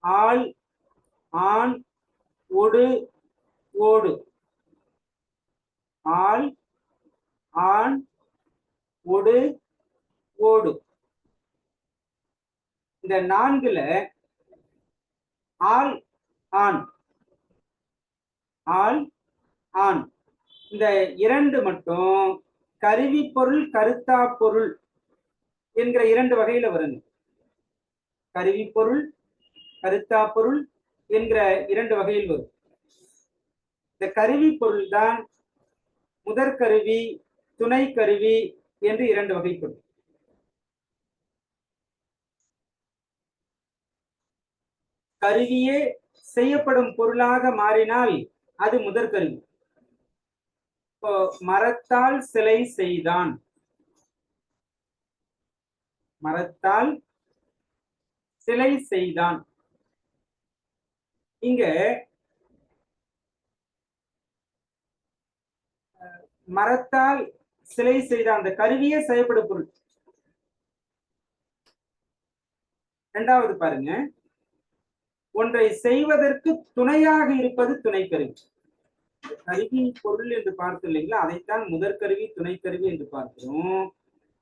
ஆள், ஆண், ஒடு, ஓடு. ஆள், ஆண், ஒடு, ஓடு. இந்த 4ல ஆள், ஆண், ஆள், ஆண் இந்த 2 மட்டும் கருவி பொருள் கருத்தா பொருள் என்கிற 2 வகையில வருங்க. கருவி பொருள் கருத்தா பொருள் என்கிற 2 வகையில் வரும். இந்த கருவி பொருள் தான் முதற்கருவி, துணை கருவி என்று 2 வகைப்படும். கருவியே செய்யப்படும் பொருளாக மாறினால் அது முதற்கருவி. இப்போ மரத்தால் சிலை செய்தான், மரத்தால் சிலை செய்தான். இங்க மரத்தால் சிலை செய்தான் அந்த கருவியே செய்யப்படும் பொருள். இரண்டாவது பாருங்க, ஒன்றை செய்வதற்கு துணையாக இருப்பது துணை கருவி. கருவி பொருள் என்று பார்த்தோம் இல்லைங்களா, அதைத்தான் முதற்கருவி துணை கருவி என்று பார்க்கிறோம்.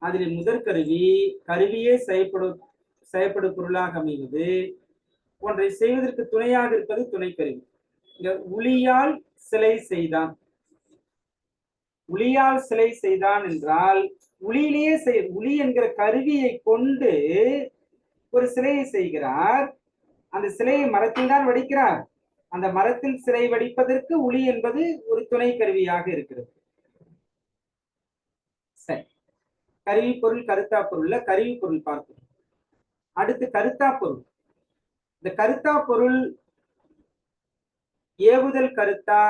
அதில் முதற்கருவி கருவியே செய்யப்படும் பொருளாக அமைவது, ஒன்றை செய்வதற்கு துணையாக இருப்பது துணை கருவி. இங்க உளியால் சிலை செய்தான், உளியால் சிலை செய்தான் என்றால் உளியிலேயே உளி என்கிற கருவியை கொண்டு ஒரு சிலையை செய்கிறார். அந்த சிலையை மரத்தில் தான் வடிக்கிறார். அந்த மரத்தில் சிலை வடிப்பதற்கு உளி என்பது ஒரு துணை கருவியாக இருக்கிறது. சரி, கருவி பொருள் கருத்தா பொருள்ல கருவி பொருள் பார்க்கிறோம். அடுத்து கருத்தா பொருள். இந்த கருத்தா பொருள் ஏவுதல் கருத்தா,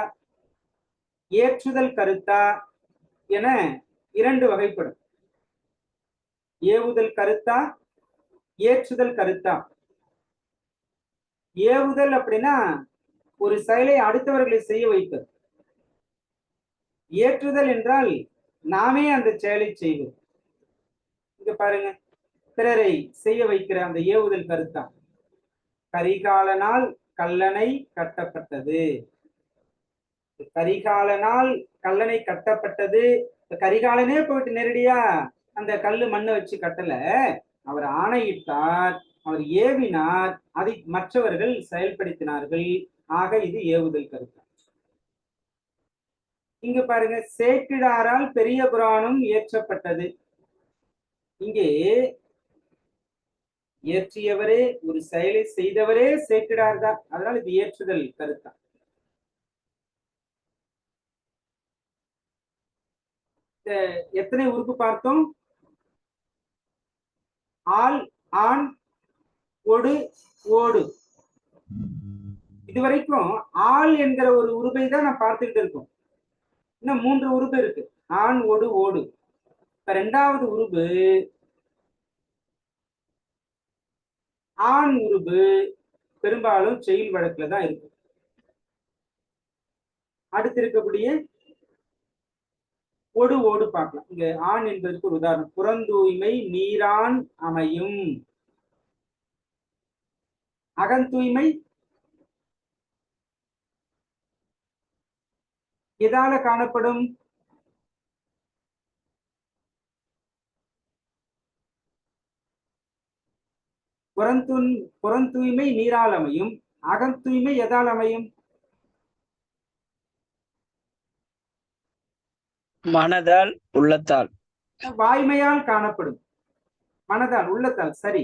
ஏற்றுதல் கருத்தா என 2 வகைப்படும். ஏவுதல் கருத்தா, ஏற்றுதல் கருத்தா. ஏவுதல் அப்படின்னா ஒரு செயலை அடுத்தவர்களை செய்ய வைப்பது. ஏற்றுதல் என்றால் நாமே அந்த செயலை செய்வது. இங்க பாருங்க, பிறரை செய்ய வைக்கிற அந்த ஏவுதல் கருத்தா. கரிகாலனால் கல்லணை கட்டப்பட்டது, கரிகாலனால் கல்லணை கட்டப்பட்டது. கரிகாலனே போயிட்டு நேரடியா அந்த கல்லு மண்ணை வச்சு கட்டல, அவர் ஆணையிட்டார், அவர் ஏவினார், அதை மற்றவர்கள் செயல்படுத்தினார்கள். ஆக இது ஏவுதல் கருத்து. இங்க பாருங்க, சேக்கிழாரால் பெரிய புராணம் இயற்றப்பட்டது. இங்கே இயற்றியவரே, ஒரு செயலை செய்தவரே சேக்கிழார் தான். அதனால இது ஏற்றுதல் கருத்தா. எத்தனை உறுப்பு பார்த்தோம்? ஆள், ஆண், ஒடு, ஓடு. இதுவரைக்கும் ஆள் என்கிற ஒரு உறுப்பை தான் நான் பார்த்துக்கிட்டு இருக்கோம். இன்னும் 3 உறுப்பு இருக்கு, ஆண், ஒடு, ஓடு. இப்ப 2வது உறுப்பு ஆண் உறுப்பு பெரும்பாலும் செயல் வழக்குல தான் இருக்கு. அடுத்து இருக்கக்கூடிய ஒடு, ஓடு பார்க்கலாம். இங்க ஆண் என்பதற்கு ஒரு உதாரணம், புறந்தூய்மை நீரான் அமையும். அகந்தூய்மை எதால காணப்படும்? புறந்தூய்மை நீரால் அமையும். அகந்தூய்மை எதால் அமையும்? மனதால், உள்ளத்தால். வாய்மையால் காணப்படும். மனதால், உள்ளத்தால். சரி,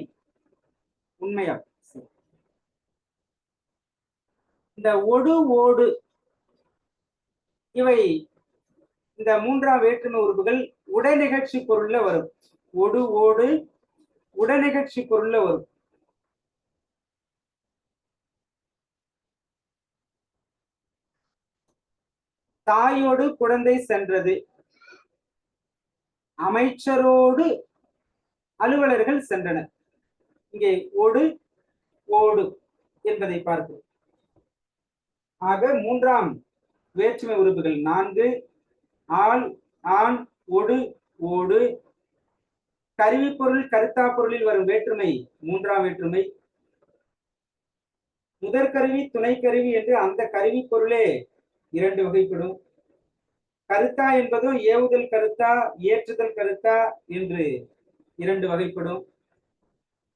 உண்மையா? இந்த ஒடு, ஓடு இவை இந்த 3ஆம் வேற்றுமை உறுப்புகள் உடனிகழ்ச்சி பொருள்ல வரும். ஒடு, ஓடு உடனிகழ்ச்சி பொருள்ல வரும். தாயோடு குழந்தை சென்றது, அமைச்சரோடு அலுவலர்கள் சென்றனர். இங்கே ஒடு, ஓடு என்பதை பார்க்கிறோம். ஆக 3ஆம் வேற்றுமை உறுப்புகள் 4. ஆள், ஆண், ஒடு, ஓடு. கருவி பொருள் கருத்தா பொருளில் வரும் வேற்றுமை 3ஆம் வேற்றுமை. முதற்கருவி துணை கருவி என்று அந்த கருவி பொருளே 2 வகைப்படும். கருத்தா என்பதும் ஏவுதல் கருத்தா ஏற்றுதல் கருத்தா என்று 2 வகைப்படும்.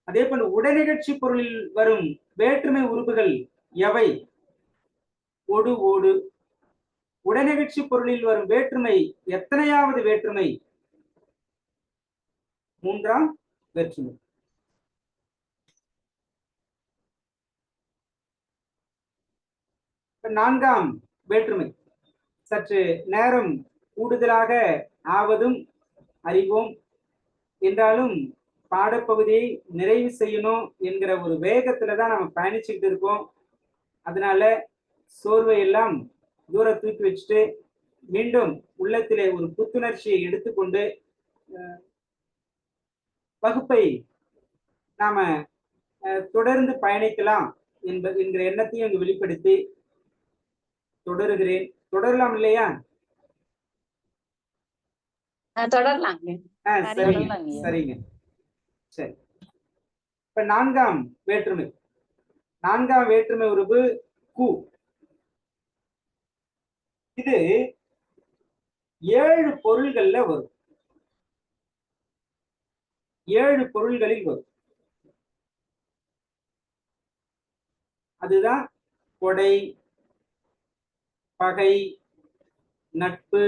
அதே போல உடனிகழ்ச்சி பொருளில் வரும் வேற்றுமை உருபுகள் எவை? ஒடு ஓடு. உடனிகழ்ச்சி பொருளில் வரும் வேற்றுமை எத்தனையாவது வேற்றுமை? 3ஆம் வேற்றுமை. நான்காம் வேற்றுமை சற்று நேரம் கூடுதலாக ஆவதும் அறிவோம். என்றாலும் பாடப்பகுதியை நிறைவு செய்யணும் என்கிற ஒரு வேகத்துல தான் நம்ம பயணிச்சுக்கிட்டு இருக்கோம். அதனால சோர்வை எல்லாம் தூர தூக்கி வச்சுட்டு மீண்டும் உள்ளத்திலே ஒரு புத்துணர்ச்சியை எடுத்துக்கொண்டு வகுப்பை நாம தொடர்ந்து பயணிக்கலாம் என்கிற எண்ணத்தையும் இங்கு வெளிப்படுத்தி தொடருகிறேன். தொடரலாம் இல்லையா? தொடரலாங்க. சரிங்க சரிங்க. சரி, இப்ப நான்காம் வேற்றுமை. நான்காம் வேற்றுமை உருபு கு. இது 7 பொருள்கள்ல வரும். 7 பொருள்களில் வரும். அதுதான் கொடை, பகை, நட்பு,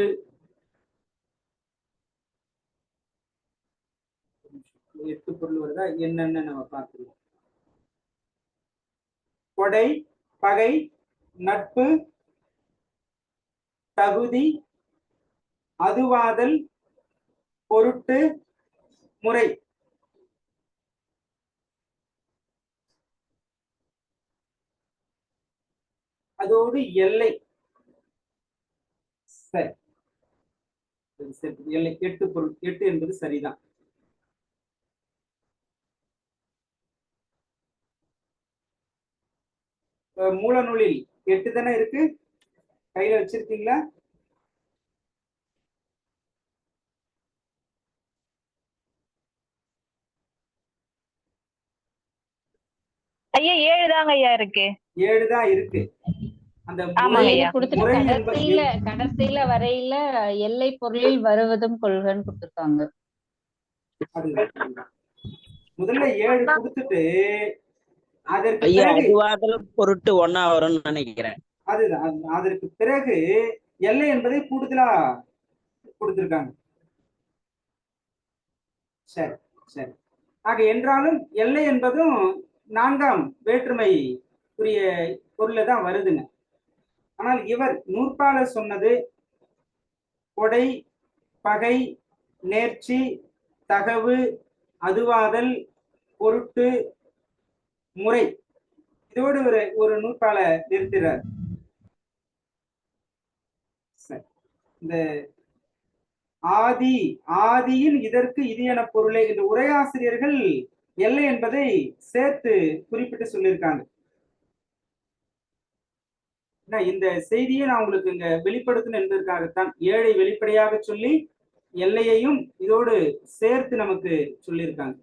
8 பொருள் வருதா என்னன்னு நம்ம பார்க்கலாம். கொடை, பகை, நட்பு, தகுதி, அதுவாதல், பொருட்டு, முறை. அதோடு எல்லை. சரி, எல்லை 8 பொருள். 8 என்பது சரிதான். மூல நூலில் 8 தானே இருக்கு, கையில வச்சிருக்கீங்களா? ஐயா 7 தாங்க ஐயா இருக்கு. 7 தான் இருக்கு. அந்த கடைசியில வரையில எல்லை பொருளில் வருவதும் கொள்கன்னு கொடுத்திருக்காங்க. முதல்ல 7 கொடுத்துட்டு அதற்கு பொருட்டு 1 வரும்னு நினைக்கிறேன். அதுதான், அதற்கு பிறகு எல்லை என்பதை கூடுதலா கொடுத்திருக்காங்க. சரி சரி. ஆக என்றாலும் எல்லை என்பதும் 4ஆம் வேற்றுமை உரிய பொருளை தான் வருதுங்க. ஆனால் இவர் நூற்பாளர் சொன்னது கொடை, பகை, நேர்ச்சி, தகவு, அதுவாதல், பொருட்டு, முறை. இதோடு ஒரு நூற்பாளர் நிறுத்துகிறார். இந்த ஆதியின் இதற்கு இது என பொருளை என்று உரையாசிரியர்கள் எல்லை என்பதை சேர்த்து குறிப்பிட்டு சொல்லியிருக்காங்க. இந்த செய்தியை நான் உங்களுக்கு இங்க வெளிப்படுத்தணும் என்பதற்காகத்தான் 7ஐ வெளிப்படையாக சொல்லி எல்லையையும் இதோடு சேர்த்து நமக்கு சொல்லியிருக்காங்க.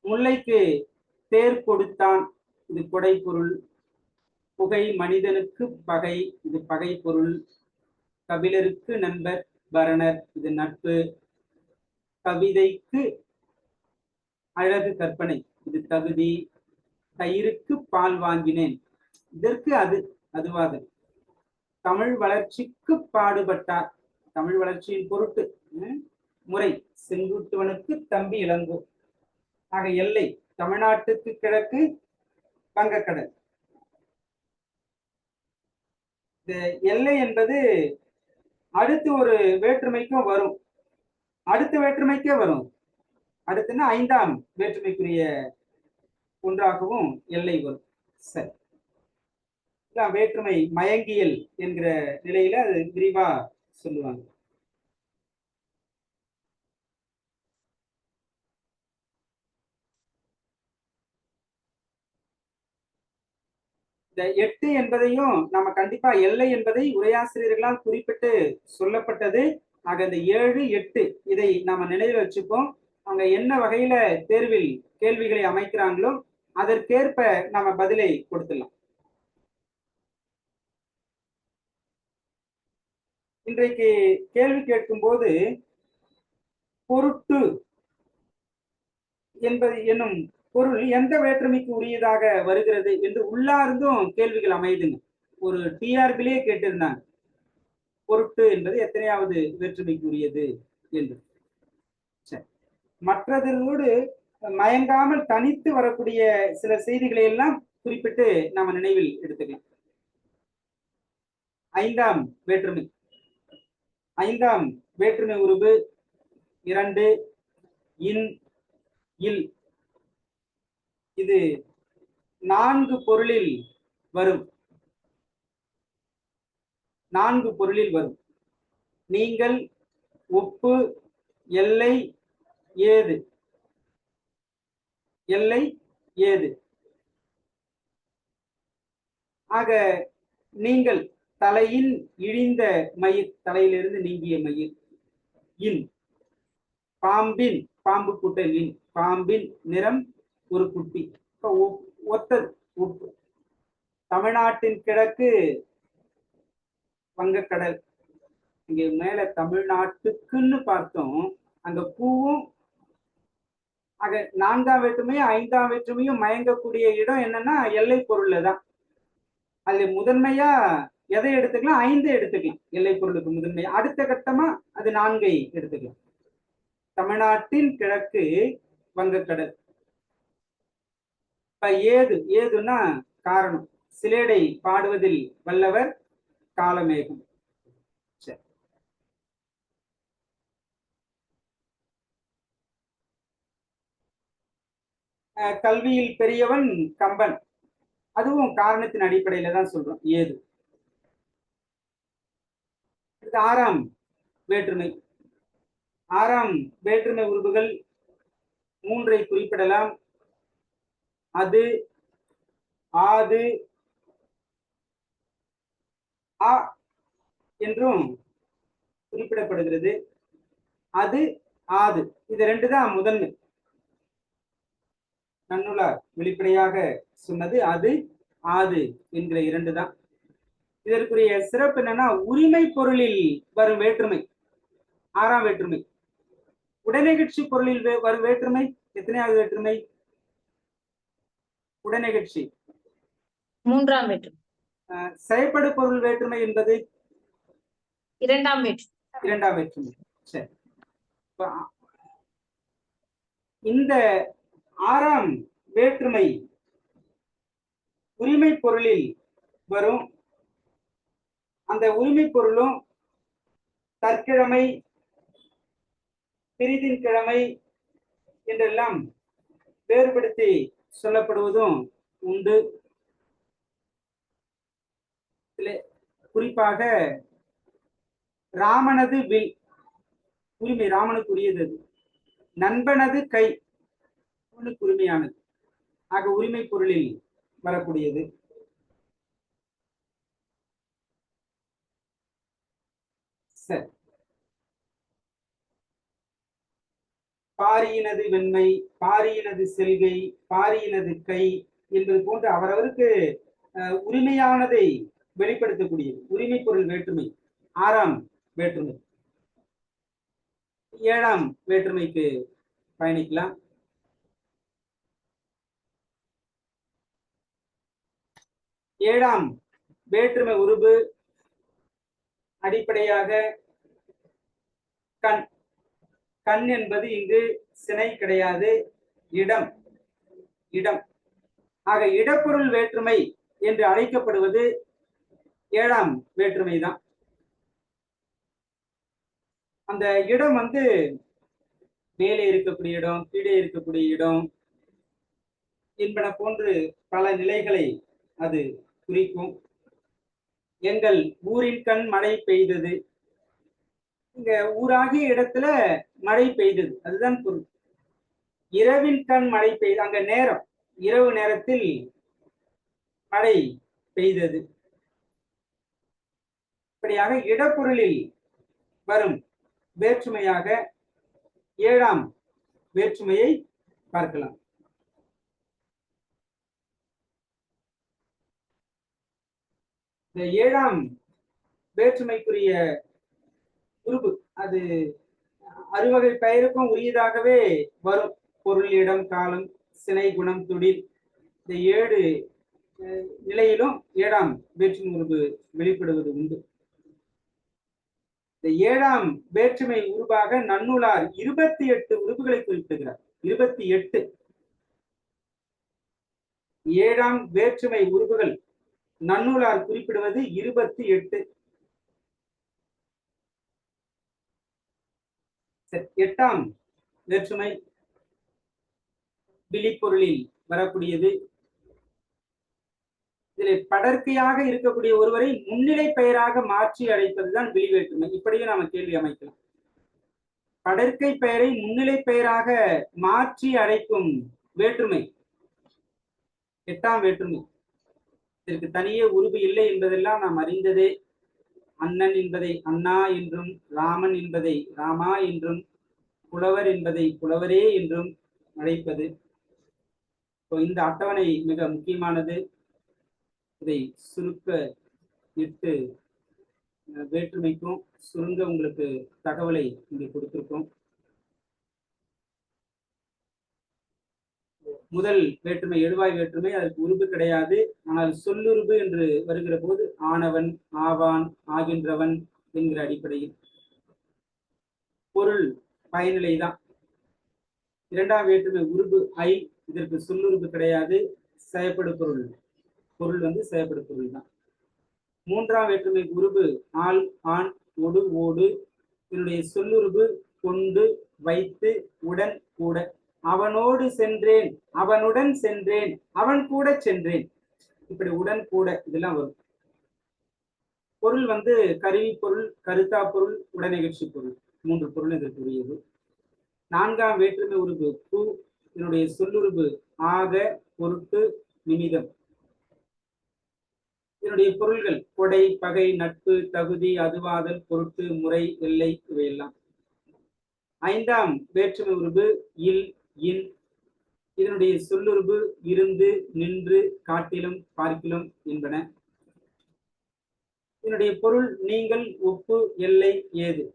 முல்லைக்கு தேர் கொடுத்தான், இது கொடை பொருள். புகை மனிதனுக்கு பகை, இது பகை பொருள். கபிலருக்கு நண்பர் பரணர், இது நட்பு. கவிதைக்கு அழகு கற்பனை, இது தகுதி. தயிருக்கு பால் வாங்கினேன், இதற்கு அதுவாதல். தமிழ் வளர்ச்சிக்கு பாடுபட்டார், தமிழ் வளர்ச்சியின் பொருட்டு. முறை செங்குட்டுவனுக்கு தம்பி இளங்கோ. ஆக எல்லை தமிழ்நாட்டுக்கு கிழக்கு வங்கக்கடல். இந்த எல்லை என்பது அடுத்து ஒரு வேற்றுமைக்கும் வரும், அடுத்த வேற்றுமைக்கே வரும். அடுத்துன்னா 5ஆம் வேற்றுமைக்குரிய ஒன்றாகவும் எல்லை வரும். சரி, வேற்றுமை மயங்கியல் என்கிற நிலையில அது விரிவா சொல்லுவாங்க. இந்த 8 என்பதையும் நம்ம கண்டிப்பா எல்லை என்பதை உரையாசிரியர்களால் குறிப்பிட்டு சொல்லப்பட்டது. ஆக இந்த 7, 8 இதை நாம நினைவில் வச்சுப்போம். அவங்க என்ன வகையில தேர்வில் கேள்விகளை அமைக்கிறாங்களோ அதற்கேற்ப நாம பதிலை கொடுத்துடலாம். இன்றைக்கு கேள்வி கேட்கும் போது பொருட்டு என்பது என்னும் பொருள் எந்த வேற்றுமைக்கு உரியதாக வருகிறது என்று உள்ளார்ந்தும் கேள்விகள் அமையுதுங்க. ஒரு டிஆர்பிலேயே கேட்டிருந்தாங்க, பொருட்டு என்பது எத்தனையாவது வேற்றுமைக்கு உரியது என்று. சரி, மற்றதோடு மயங்காமல் தனித்து வரக்கூடிய சில செய்திகளை எல்லாம் குறிப்பிட்டு நாம நினைவில் எடுத்துக்கலாம். ஐந்தாம் வேற்றுமை, ஐந்தாம் வேற்றுமை உருவு 2 இன் இல். இது 4 பொருளில் வரும். 4 பொருளில் வரும். நீங்கள், ஒப்பு, எல்லை, ஏது. எல்லை, ஏது. ஆக நீங்கள் தலையின் இழிந்த மயிர், தலையிலிருந்து நீங்கிய மயிர். இன். பாம்பின், பாம்பு கூட்டல் இன், பாம்பின் நிறம் ஒரு குட்டி. ஒத்தது உப்பு. தமிழ்நாட்டின் கிழக்கு வங்கக்கடல். இங்க மேல தமிழ்நாட்டுக்குன்னு பார்த்தோம், அங்க பூவும். ஆக 4ஆம் வேற்றுமையும் 5ஆம் வேற்றுமையும் மயங்கக்கூடிய இடம் என்னன்னா எல்லை பொருள்ல தான். அது முதன்மையா எதை எடுத்துக்கலாம்? 5 எடுத்துக்கலாம் எல்லை பொருளுக்கு முதன்மையா. அடுத்த கட்டமா அது 4ஐ எடுத்துக்கலாம். தமிழ்நாட்டின் கிழக்கு வங்கக்கடல். இப்ப ஏது, ஏதுன்னா காரணம். சிலேடை பாடுவதில் வல்லவர் காலமேகம். சரி, கல்வியில் பெரியவன் கம்பன். அதுவும் காரணத்தின் அடிப்படையில தான் சொல்றோம். ஏது. 6ஆம் வேற்றுமை. 6ஆம் வேற்றுமை உருவுகள் 3ஐ குறிப்பிடலாம். அது, ஆது, ஆ என்றும் குறிப்பிடப்படுகிறது. அது, ஆது, இது 2 தான் முதன்மை. நன்னுளார் வெளிப்படையாக சொன்னது அது, ஆது என்கிற 2 தான். இதற்குரிய சிறப்பு என்னன்னா உரிமை பொருளில் வரும் வேற்றுமை 6ஆம் வேற்றுமை. உடனிகழ்ச்சி பொருளில் வரும் வேற்றுமை எத்தனையாவது வேற்றுமை? உடனிகழ்ச்சி 3ஆம் வேற்றுமை. செயற்படு பொருள் வேற்றுமை என்பது 2ஆம் வேற்றுமை. 2ஆம் வேற்றுமை. சரி, இந்த 6ஆம் வேற்றுமை உரிமை பொருளில் வரும். அந்த உரிமை பொருளும் தற்கிழமை, பிரிதின் கிழமை என்றெல்லாம் வேறுபடுத்தி சொல்லப்படுவதும் உண்டு. குறிப்பாக ராமனது வில் உரிமை, ராமனுக்கு உரியது. நண்பனது கை அவனுக்கு உரிமையானது. ஆக உரிமை பொருளில் வரக்கூடியது. சரி, பாரியினது வெண்மை, பாரியினது செல்கை, பாரியினது கை என்பது போன்று அவரவருக்கு உரிமையானதை வெளிப்படுத்தக்கூடியது உரிமை பொருள் வேற்றுமை 6ஆம் வேற்றுமை. 7ஆம் வேற்றுமைக்கு பயணிக்கலாம். 7ஆம் வேற்றுமை உருவு அடிப்படையாக கண். கண் என்பது இங்கு சினை கிடையாது, இடம். இடம். ஆக இடப்பொருள் வேற்றுமை என்று அழைக்கப்படுவது 7ஆம் வேற்றுமை தான். அந்த இடம் மேலே இருக்கக்கூடிய இடம், கீழே இருக்கக்கூடிய இடம் என்பன போன்று பல நிலைகளை அது குறிக்கும். எங்கள் ஊரின் கண் மழை பெய்தது. இங்க ஊராகிய இடத்துல மழை பெய்தது, அதுதான் பொருள். இரவின் கண் மழை பெய்து, அங்க நேரம், இரவு நேரத்தில் மழை பெய்தது. இப்படியாக இடப்பொருளில் வரும் வேற்றுமையாக 7ஆம் வேற்றுமையை பார்க்கலாம். இந்த 7ஆம் வேற்றுமைக்குரிய உருபு அது அறுவகை பெயருக்கும் உரியதாகவே வரும். பொருள், இடம், காலம், சினை, குணம், துடில், இந்த 7 நிலையிலும் 7ஆம் வேற்றுமை உருபு வெளிப்படுவது உண்டு. இந்த 7ஆம் வேற்றுமை உருவாக நன்னூலார் 28 உருபுகளை குறிப்பிடுகிறார். 28 7ஆம் வேற்றுமை உருபுகள் நன்னூலார் குறிப்பிடுவது 28. 8ஆம் வேற்றுமை விழிப்பொருளில் வரக்கூடியது. இதில் படர்க்கையாக இருக்கக்கூடிய ஒருவரை முன்னிலை பெயராக மாற்றி அழைப்பதுதான் விழி வேற்றுமை. இப்படியும் நாம கேள்வி அமைக்கலாம். படர்க்கை பெயரை முன்னிலை பெயராக மாற்றி அழைக்கும் வேற்றுமை 8ஆம் வேற்றுமை. இதற்கு தனியே உருவு இல்லை என்பதெல்லாம் நாம் அறிந்ததே. அண்ணன் என்பதை அண்ணா என்றும், ராமன் என்பதை ராமா என்றும், புலவர் என்பதை புலவரே என்றும் அழைப்பது. இந்த அட்டவணை மிக முக்கியமானது. இதை சுருக்க 8 வேற்றுமைக்கும் சுருங்க உங்களுக்கு தகவலை இங்கே கொடுத்திருக்கோம். முதல் வேற்றுமை எழுவாய் வேற்றுமை, அதற்கு உருபு கிடையாது. ஆனால் சொல்லுருபு என்று வருகிற போது ஆனவன், ஆவான், ஆகின்றவன் என்கிற அடிப்படையில் பொருள் பயனிலை தான். 2ஆம் வேற்றுமை உருபு ஐ, இதற்கு சொல்லுருபு கிடையாது. செயப்படு பொருள், பொருள் செயப்படு பொருள் தான். 3ஆம் வேற்றுமை உருபு ஆள், ஆண், ஒடு, ஓடு. இதனுடைய சொல்லுருபு கொண்டு, வைத்து, உடன், கூட. அவனோடு சென்றேன், அவனுடன் சென்றேன், அவன் கூட சென்றேன். இப்படி உடன், கூட இதெல்லாம் வரும். பொருள் கருவி பொருள், கருத்தா பொருள், உடனிகழ்ச்சி பொருள், 3 பொருள் இதற்குரியது. 4ஆம் வேற்றுமை உருபு பூ, இதனுடைய சொல்லுருபு ஆக, பொருட்டு, நிமிதம். இதனுடைய பொருள்கள் கொடை, பகை, நட்பு, தகுதி, அதுவாதல், பொருட்டு, முறை, எல்லை இவையெல்லாம். 5ஆம் வேற்றுமை உருபு இல், இன். இதனுடைய சொல்லுருபு இருந்து, நின்று, காட்டிலும், பார்க்கிலும் என்பன. இதனுடைய பொருள் நீங்கள், ஒப்பு, எல்லை, ஏது.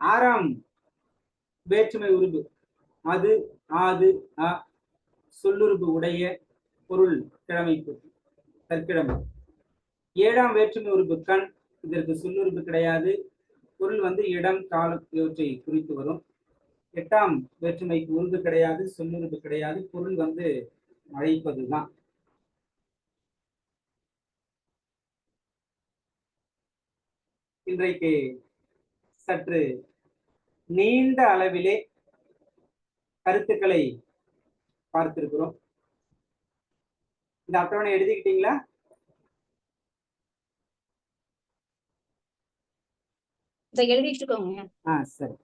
6ஆம் வேற்றுமை உருபு அது, ஆது, அ. சொல்லுருபு உடைய, பொருள் கிழமைப்பு, தற்கிழமை. 7ஆம் வேற்றுமை உருபு கண், இதற்கு சொல்லுருபு கிடையாது. பொருள் இடம், காலம் இவற்றை குறித்து வரும். 8ஆம் வேற்றுமைக்கு உருபு கிடையாது, சொல்லுருபு கிடையாது. பொருள் அழைப்பதுதான். இன்றைக்கு சற்று நீண்ட அளவிலே கருத்துக்களை பார்த்திருக்கிறோம். இந்த அட்டவணை எழுதிக்கிட்டீங்களா? எழுதிட்டு இருக்கோங்க. சரி.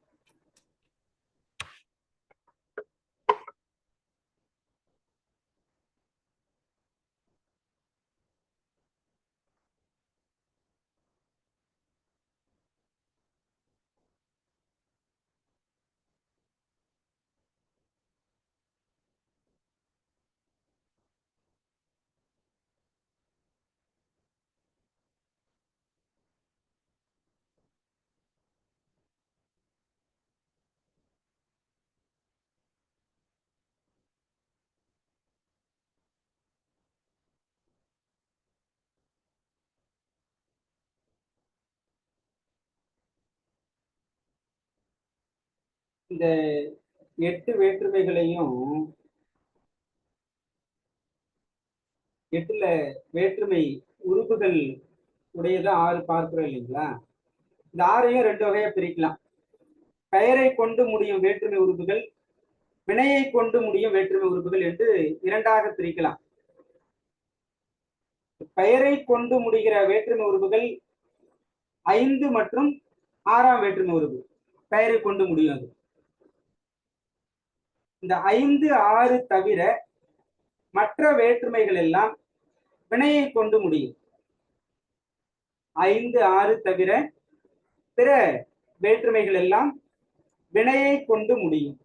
இந்த 8 வேற்றுமைகளையும் 8ல வேற்றுமை உறுப்புகள் உடையதா 6 பார்க்கிறோம் இல்லைங்களா? இந்த 6ஐயும் 2 வகையா பிரிக்கலாம். பெயரை கொண்டு முடியும் வேற்றுமை உறுப்புகள், வினையை கொண்டு முடியும் வேற்றுமை உறுப்புகள் என்று 2ஆக பிரிக்கலாம். பெயரை கொண்டு முடிகிற வேற்றுமை உறுப்புகள் 5 மற்றும் 6ஆம் வேற்றுமை உறுப்பு பெயரை கொண்டு முடியும். அது இந்த 5, 6 தவிர மற்ற வேற்றுமைகள் எல்லாம் வினையை கொண்டு முடியும். 5, 6 தவிர பிற வேற்றுமைகள் எல்லாம் வினையை கொண்டு முடியும்.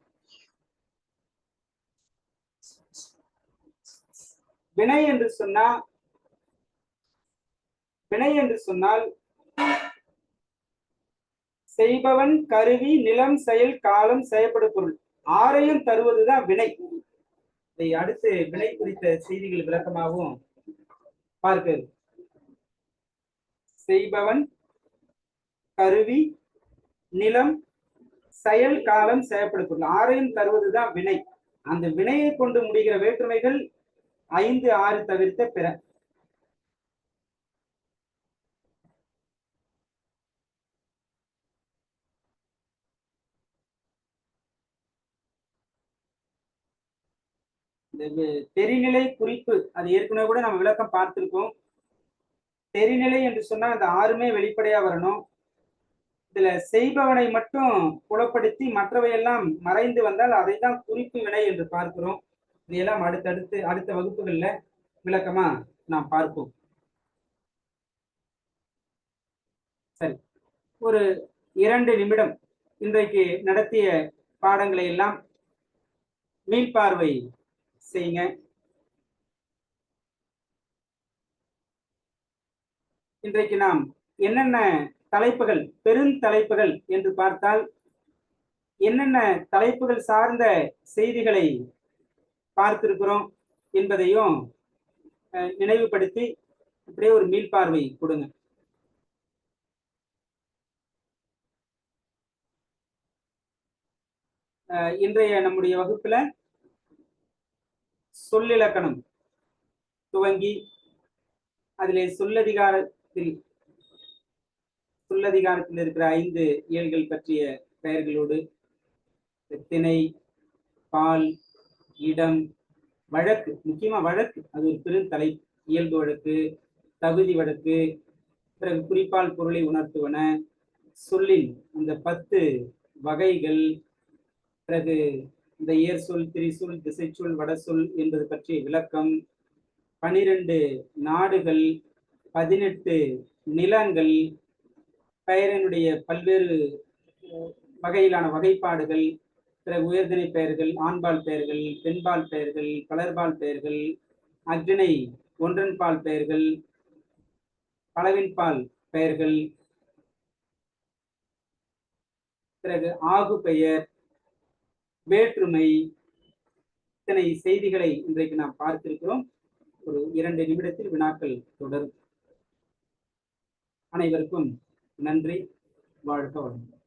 வினை என்று சொன்னா வினை என்று சொன்னால் செய்பவன், கருவி, நிலம், செயல், காலம், செயற்படு பொருள் ஆறையும் தருவதுதான் வினை. இதை அடுத்து வினை குறித்த செய்திகள் விளக்கமாகவும் பார்க்கிறது. செய்பவன், கருவி, நிலம், செயல், காலம், செயற்படு பொருள் ஆறையும் தருவதுதான் வினை. அந்த வினையை கொண்டு முடிகிற வேற்றுமைகள் 5, 6 தவிர்த்த பிற. தெரிநிலை குறிப்பு அது ஏற்கனவே கூட நம்ம விளக்கம் பார்த்திருக்கோம். தெரிநிலை என்று சொன்னா அந்த 6மே வெளிப்படையா வரணும். இதுல செய்பவனை மட்டும் புலப்படுத்தி மற்றவையெல்லாம் மறைந்து வந்தால் அதை தான் குறிப்பு வினை என்று பார்க்கிறோம். இதையெல்லாம் அடுத்த வகுப்புகள்ல விளக்கமா நாம் பார்ப்போம். சரி, ஒரு 2 நிமிடம் இன்றைக்கு நடத்திய பாடங்களை எல்லாம் மீள்பார்வை செய்யுங்க. இன்றைக்கு நாம் என்னென்ன தலைப்புகள், பெருந்தலைப்புகள் என்று பார்த்தால் என்னென்ன தலைப்புகள் சார்ந்த செய்திகளை பார்த்திருக்கிறோம் என்பதையும் நினைவுபடுத்தி அப்படியே ஒரு மீள்பார்வை கொடுங்க. இன்றைய நம்முடைய வகுப்புல சொல்லிலக்கணம் துவங்கி அதிலே சொல்லதிகாரத்தில் இருக்கிற 5 இயல்கள் பற்றிய பெயர்களோடு திணை, பால், இடம், வழக்கு, முக்கியமா வழக்கு அது ஒரு பெருந்தலை. இயல்பு வழக்கு, தகுதி வழக்கு, பிறகு குறிப்பால் பொருளை உணர்த்துவன, சொல்லின் அந்த 10 வகைகள், பிறகு இந்த ஏர் சொல், திரிசொல், திசைச்சொல், வடசொல் என்பது பற்றிய விளக்கம், 12 நாடுகள், 18 நிலங்கள், பெயரினுடைய பல்வேறு வகையிலான வகைப்பாடுகள், பிறகு உயர்திணை பெயர்கள், ஆண்பால் பெயர்கள், பெண்பால் பெயர்கள், பலர்பால் பெயர்கள், அக்னை ஒன்றன்பால் பெயர்கள், பலவின்பால் பெயர்கள், பிறகு ஆகு பெயர், வேற்றுமை, இத்தனை செய்திகளை இன்றைக்கு நாம் பார்த்திருக்கிறோம். ஒரு 2 நிமிடத்தில் வினாக்கள் தொடரும். அனைவருக்கும் நன்றி. வாழ்க வளமுடன்.